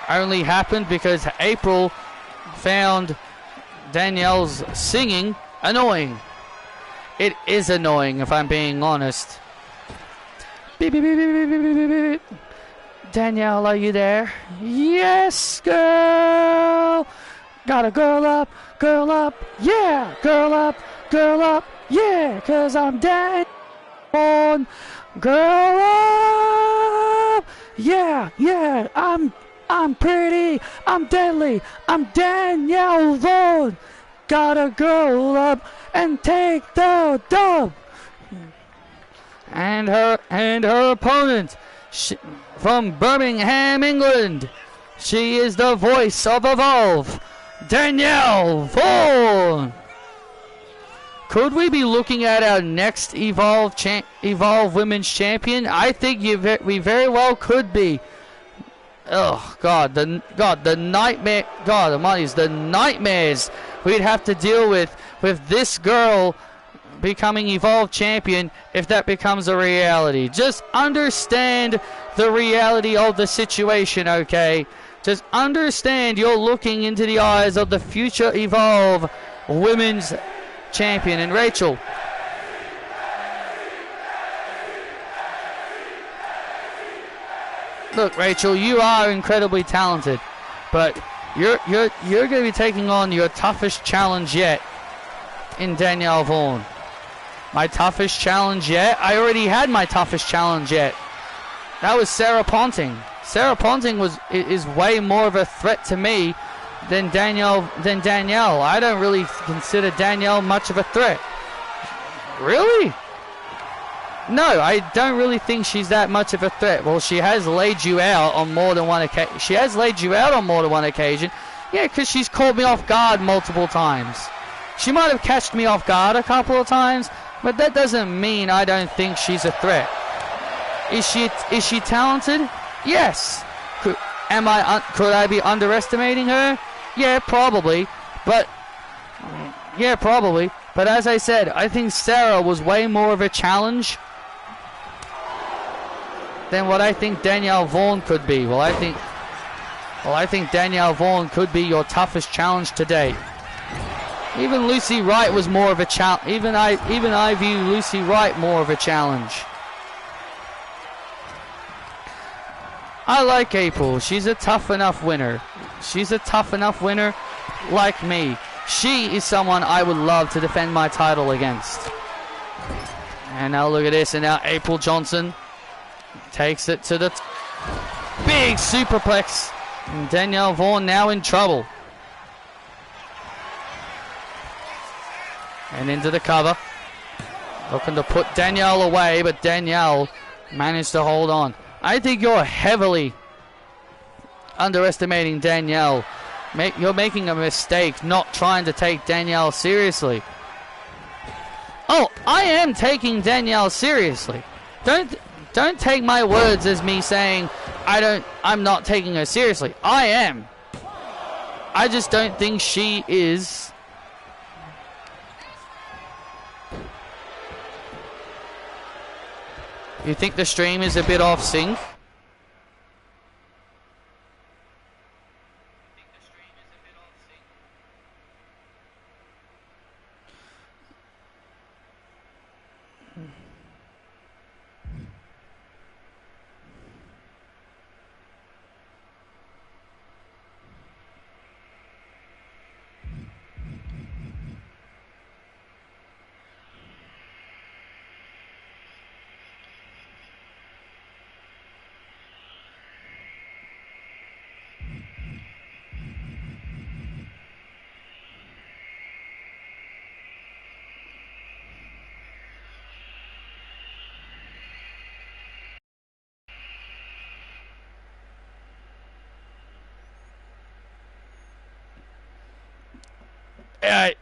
only happened because April found Danielle's singing annoying. It is annoying, if I'm being honest. Beep, beep, beep, beep, beep, beep, beep, beep. Danielle, are you there? Yes, girl. Got a girl up, yeah. Girl up, yeah. 'Cause I'm Danielle Vaughan. Girl up, yeah. I'm pretty, I'm deadly, I'm Danielle Vaughan. Gotta grow up and take the dub. And her opponent from Birmingham, England. She is the voice of Evolve, Danielle Vaughan. Could we be looking at our next Evolve Women's Champion? I think we very well could be. Oh God, the nightmare. God Almighty, the nightmares we'd have to deal with this girl becoming Evolve Champion if that becomes a reality. Just understand the reality of the situation, okay? Just understand you're looking into the eyes of the future Evolve Women's Champion. And Rachel, look, Rachel, you are incredibly talented, but you're going to be taking on your toughest challenge yet in Danielle Vaughan. My toughest challenge yet? I already had my toughest challenge yet. That was Sarah Ponting. Sarah Ponting is way more of a threat to me than Danielle. I don't really consider Danielle much of a threat. Really? No, I don't really think she's that much of a threat. Well, she has laid you out on more than one occasion. Yeah, because she's caught me off guard multiple times. She might have catched me off guard a couple of times, but that doesn't mean I don't think she's a threat. Is she talented? Yes. Could I be underestimating her? Yeah, probably. But as I said, I think Sarah was way more of a challenge than what I think Danielle Vaughan could be. I think Danielle Vaughan could be your toughest challenge to date. Even Lucy Wright was more of a challenge. Even I view Lucy Wright more of a challenge. I like April. She's a tough enough winner. Like me. She is someone I would love to defend my title against. And now look at this. And now April Johnson takes it to the big superplex. And Danielle Vaughan now in trouble. And into the cover. Looking to put Danielle away, but Danielle managed to hold on. I think you're heavily underestimating Danielle. You're making a mistake not trying to take Danielle seriously. Oh, I am taking Danielle seriously. Don't take my words as me saying I'm not taking her seriously. I am. I just don't think she is. You think the stream is a bit off sync?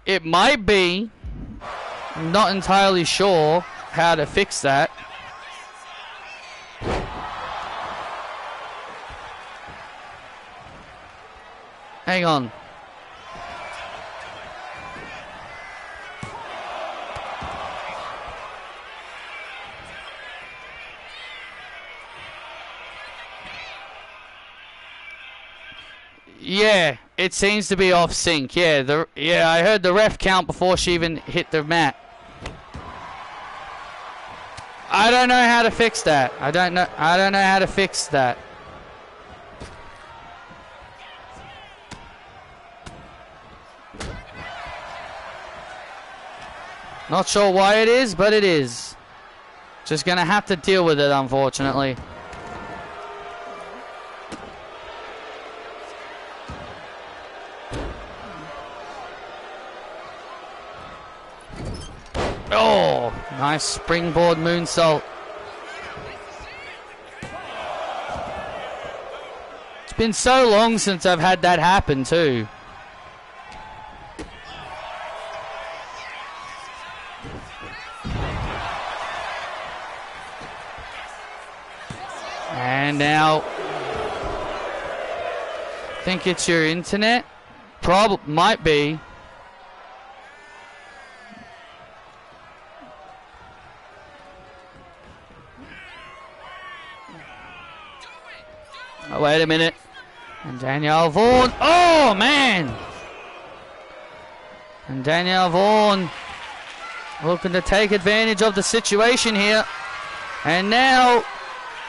It might be. I'm not entirely sure how to fix that. Hang on. Yeah, it seems to be off sync. Yeah, I heard the ref count before she even hit the mat. I don't know how to fix that. I don't know how to fix that. Not sure why it is, but it is. Just gonna have to deal with it, unfortunately. Oh, nice springboard moonsault. It's been so long since I've had that happen too. And now, think it's your internet? Might be. Oh, wait a minute. And Danielle Vaughan. Oh, man! And Danielle Vaughan looking to take advantage of the situation here. And now,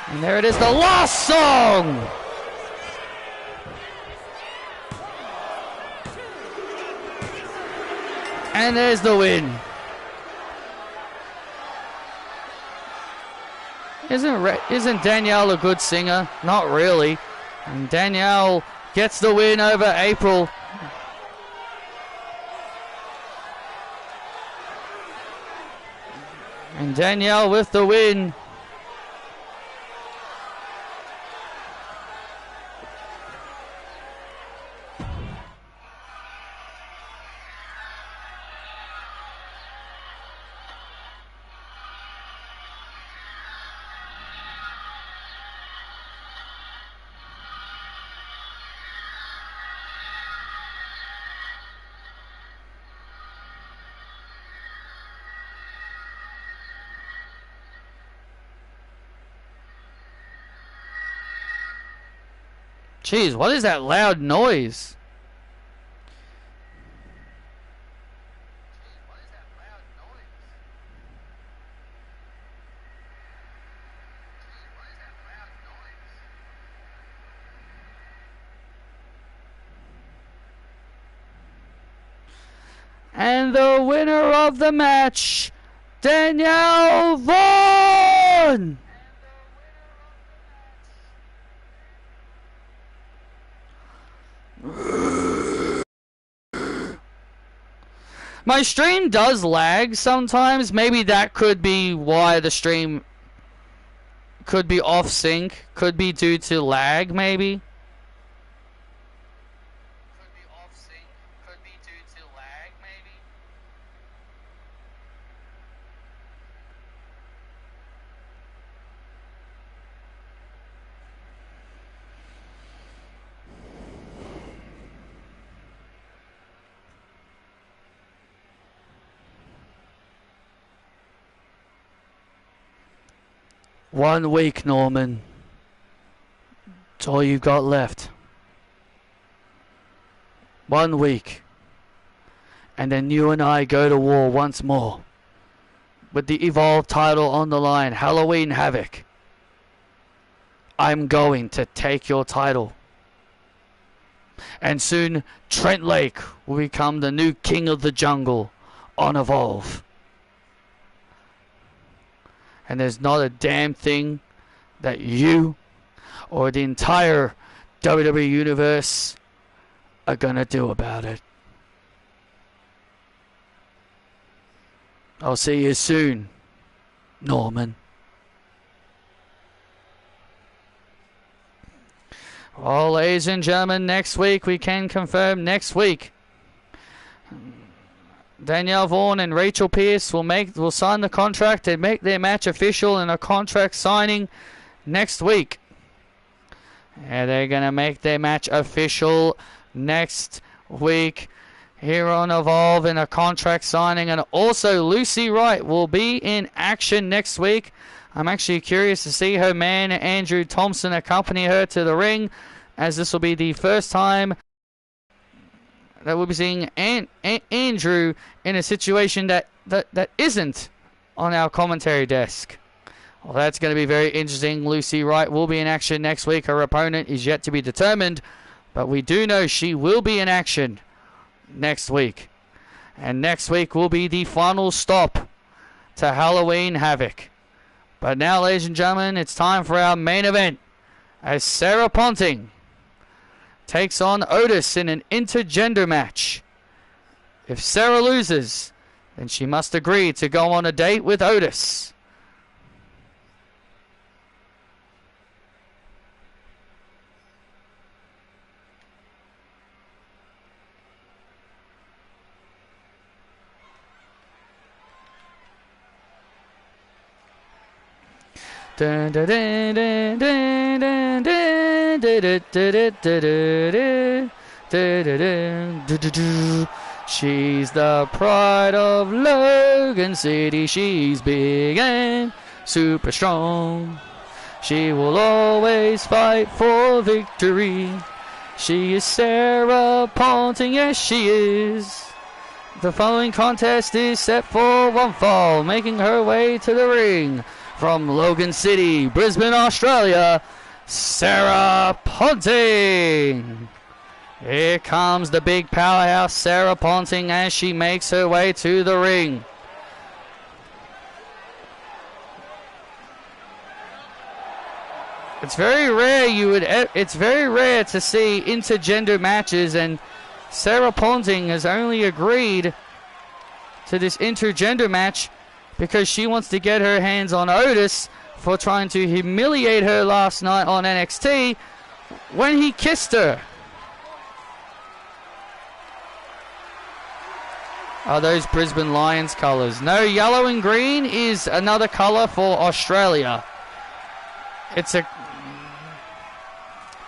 and there it is, the last song! And there's the win. Isn't Danielle a good singer? Not really. And Danielle gets the win over April. And Danielle with the win. Jeez, what is that loud noise? And the winner of the match, Danielle Vaughan! My stream does lag sometimes. Maybe that could be why the stream could be off sync. Could be due to lag, maybe. Could be off sync. Could be due to lag, maybe. One week, Norman. It's all you've got left. 1 week. And then you and I go to war once more. With the Evolve title on the line. Halloween Havoc. I'm going to take your title. And soon, Trent Lake will become the new king of the jungle on Evolve. And there's not a damn thing that you or the entire WWE Universe are gonna do about it. I'll see you soon, Norman. Well, ladies and gentlemen, next week we can confirm next week. Danielle Vaughan and Rachel Pierce will sign the contract and make their match official in a contract signing next week. And they're going to make their match official next week here on Evolve in a contract signing. And also Lucy Wright will be in action next week. I'm actually curious to see her man Andrew Thompson accompany her to the ring. as this will be the first time that we'll be seeing Andrew in a situation that isn't on our commentary desk. Well, that's going to be very interesting. Lucy Wright will be in action next week. Her opponent is yet to be determined, but we do know she will be in action next week. And next week will be the final stop to Halloween Havoc. But now, ladies and gentlemen, it's time for our main event, as Sarah Ponting takes on Otis in an intergender match. If Sarah loses, then she must agree to go on a date with Otis. Dun, dun, dun, dun, dun, dun, dun, dun, dun, dun, dun, dun. She's the pride of Logan City. She's big and super strong. She will always fight for victory. She is Sarah Ponting, yes she is. The following contest is set for one fall, making her way to the ring. From Logan City, Brisbane, Australia, Sarah Ponting. Here comes the big powerhouse Sarah Ponting as she makes her way to the ring. It's very rare to see intergender matches, and Sarah Ponting has only agreed to this intergender match because she wants to get her hands on Otis for trying to humiliate her last night on NXT when he kissed her. Are those Brisbane Lions colours? No, yellow and green is another colour for Australia.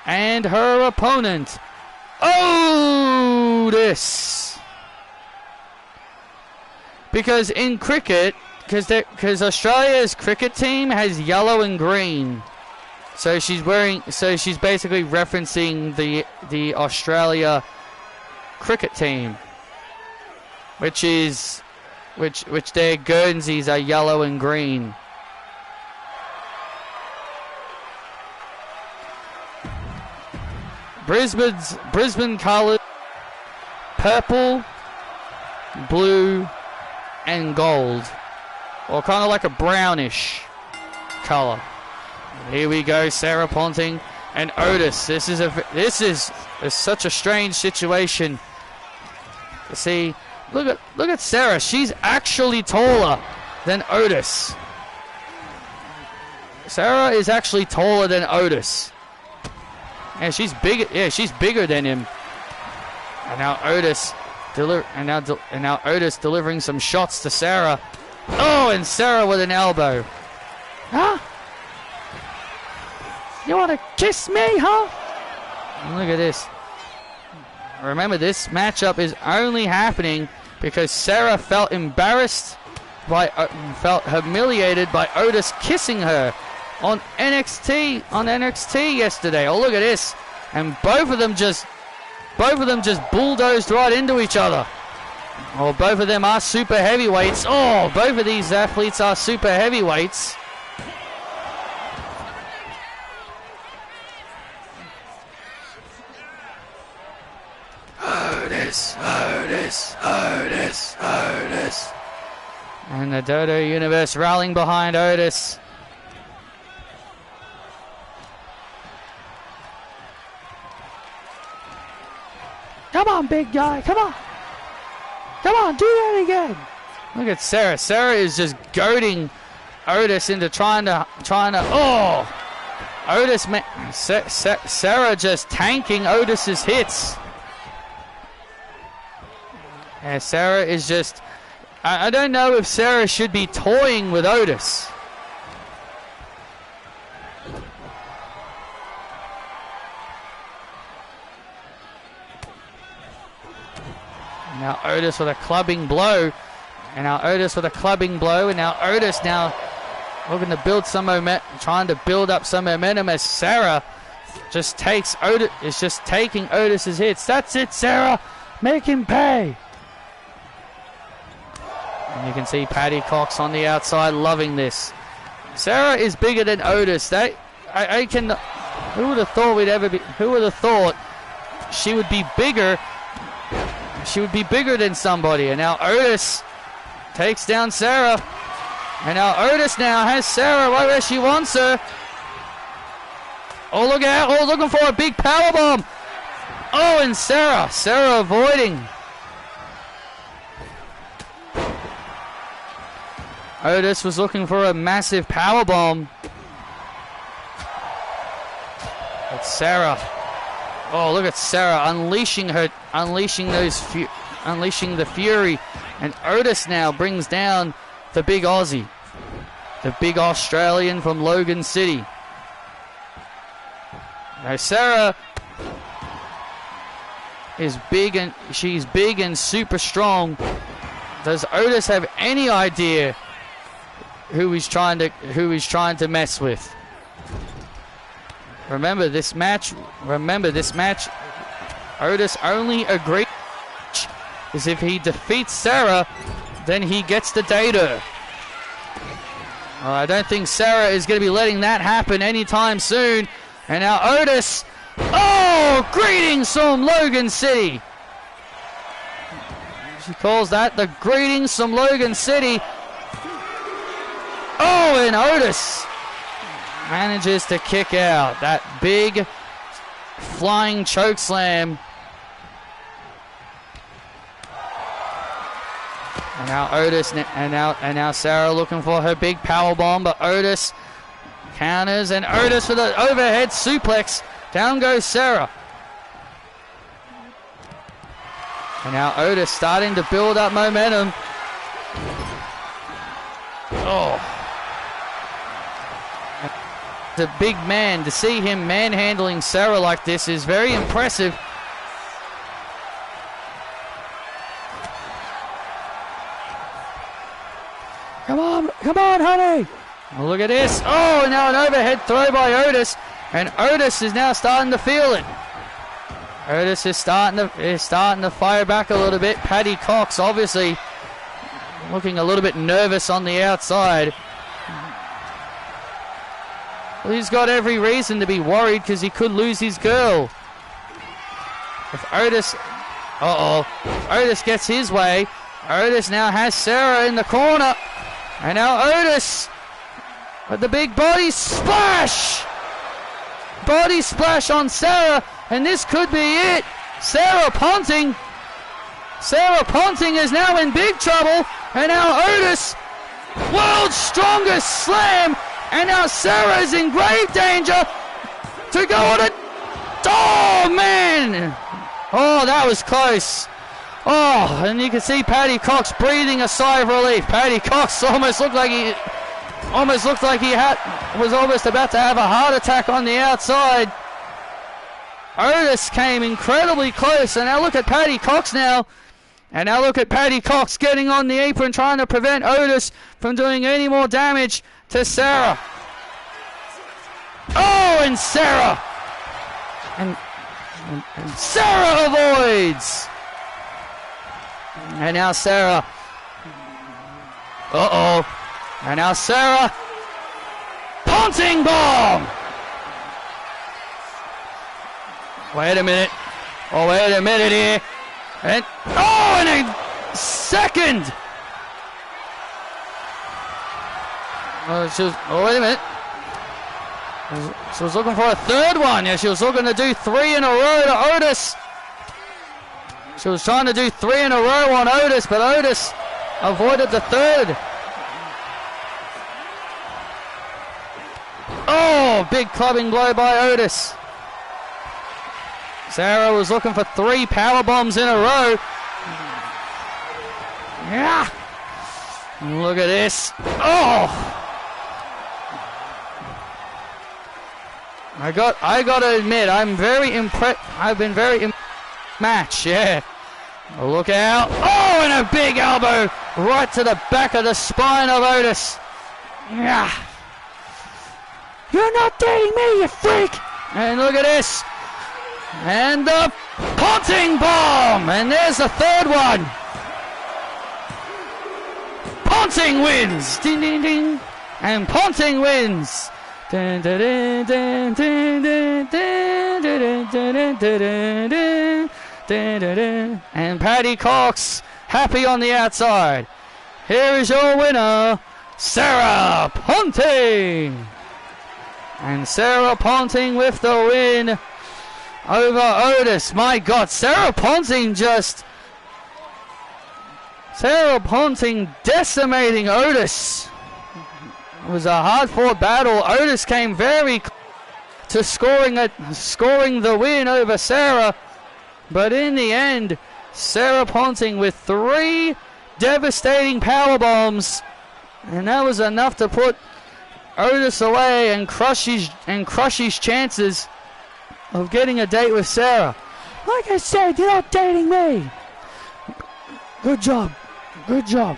And her opponent, Otis. Because in cricket, because Australia's cricket team has yellow and green, so she's basically referencing the Australia cricket team, which their Guernseys are yellow and green. Brisbane colours purple, blue, and gold. Or kind of like a brownish color. Here we go, Sarah Ponting and Otis. This is such a strange situation. See, look at Sarah. She's actually taller than Otis. Sarah is actually taller than Otis. And she's bigger. Yeah, she's bigger than him. And now Otis Otis delivering some shots to Sarah. Oh, and Sarah with an elbow. Huh? You want to kiss me, huh? Look at this. Remember, this matchup is only happening because Sarah felt embarrassed felt humiliated by Otis kissing her on NXT yesterday. Oh, look at this. And both of them just bulldozed right into each other. Oh, both of them are super heavyweights. Oh, both of these athletes are super heavyweights. Otis. And the Dodo Universe rallying behind Otis. Come on, big guy. Come on. Come on, do that again. Look at Sarah. Sarah is just goading Otis into trying to. Oh, Otis. Sarah just tanking Otis's hits. And Sarah is just. I don't know if Sarah should be toying with Otis. Now Otis with a clubbing blow. And now Otis with a clubbing blow. And now Otis now looking to build some momentum, trying to build up some momentum as Sarah just takes Otis. It's just taking Otis's hits. That's it, Sarah. Make him pay. And you can see Patty Cox on the outside loving this. Sarah is bigger than Otis. Who would have thought we'd ever be? Who would have thought she would be bigger? She would be bigger than somebody. And now Otis takes down Sarah. And now Otis now has Sarah right where she wants her. Oh, look out. Oh, looking for a big powerbomb. Oh, and Sarah avoiding. Otis was looking for a massive powerbomb. But Sarah. Oh, look at Sarah unleashing the fury. And Otis now brings down the big Aussie. The big Australian from Logan City. Now Sarah is big, and she's big and super strong. Does Otis have any idea who he's trying to mess with? Remember this match. Otis only agrees is if he defeats Sarah, then he gets the data. I don't think Sarah is going to be letting that happen anytime soon. And now Otis. Oh, greetings from Logan City. She calls that the greetings from Logan City. Oh, and Otis manages to kick out that big flying choke slam. And now Otis and now Sarah looking for her big power bomb, but Otis counters, and Otis with an overhead suplex. Down goes Sarah. And now Otis starting to build up momentum. Oh. The big man, to see him manhandling Sarah like this is very impressive. Come on, honey. Well, look at this. Oh, and now an overhead throw by Otis. And Otis is now starting to feel it. Otis is starting to fire back a little bit. Patty Cox obviously looking a little bit nervous on the outside. Well, he's got every reason to be worried because he could lose his girl. If Otis... Otis gets his way. Otis now has Sarah in the corner. And now Otis with the big body splash. Body splash on Sarah. And this could be it. Sarah Ponting is now in big trouble. And now Otis, world's strongest slam. And now Sarah is in grave danger to go on it. Oh, man. Oh, that was close. Oh, and you can see Patty Cox breathing a sigh of relief. Patty Cox almost looked like he was almost about to have a heart attack on the outside. Otis came incredibly close, and now look at Patty Cox now. And now look at Patty Cox getting on the apron, trying to prevent Otis from doing any more damage to Sarah. Oh, and Sarah. And Sarah avoids. And now Sarah. And now Sarah. Ponting bomb. Wait a minute. Oh, wait a minute here. And in a second. Wait a minute. She was looking for a third one. Yeah, she was looking to do 3 in a row to Otis. She was trying to do 3 in a row on Otis, but Otis avoided the third. Oh, big clubbing blow by Otis. Sarah was looking for 3 power bombs in a row. Yeah. Look at this. Oh. I got to admit, I'm very impressed. I've been very match, yeah. Look out. Oh, and a big elbow right to the back of the spine of Otis. Yeah. You're not dating me, you freak. And look at this. And the Ponting bomb. And there's the third one. Ponting wins. Ding, ding, ding. And Ponting wins. Dun, dun, dun, dun, dun, dun, dun, dun, dun, dun, dun, dun, dun. And Paddy Cox happy on the outside. Here is your winner, Sarah Ponting. And Sarah Ponting with the win over Otis. My God, Sarah Ponting decimating Otis. It was a hard-fought battle. Otis came very close to scoring the win over Sarah, but in the end, Sarah Ponting with 3 devastating power bombs, and that was enough to put Otis away and crush his chances of getting a date with Sarah. Like I said, you're not dating me. Good job. Good job.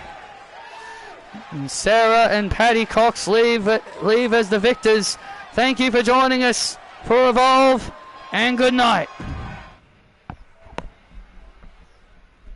And Sarah and Paddy Cox leave as the victors. Thank you for joining us for Evolve, and good night.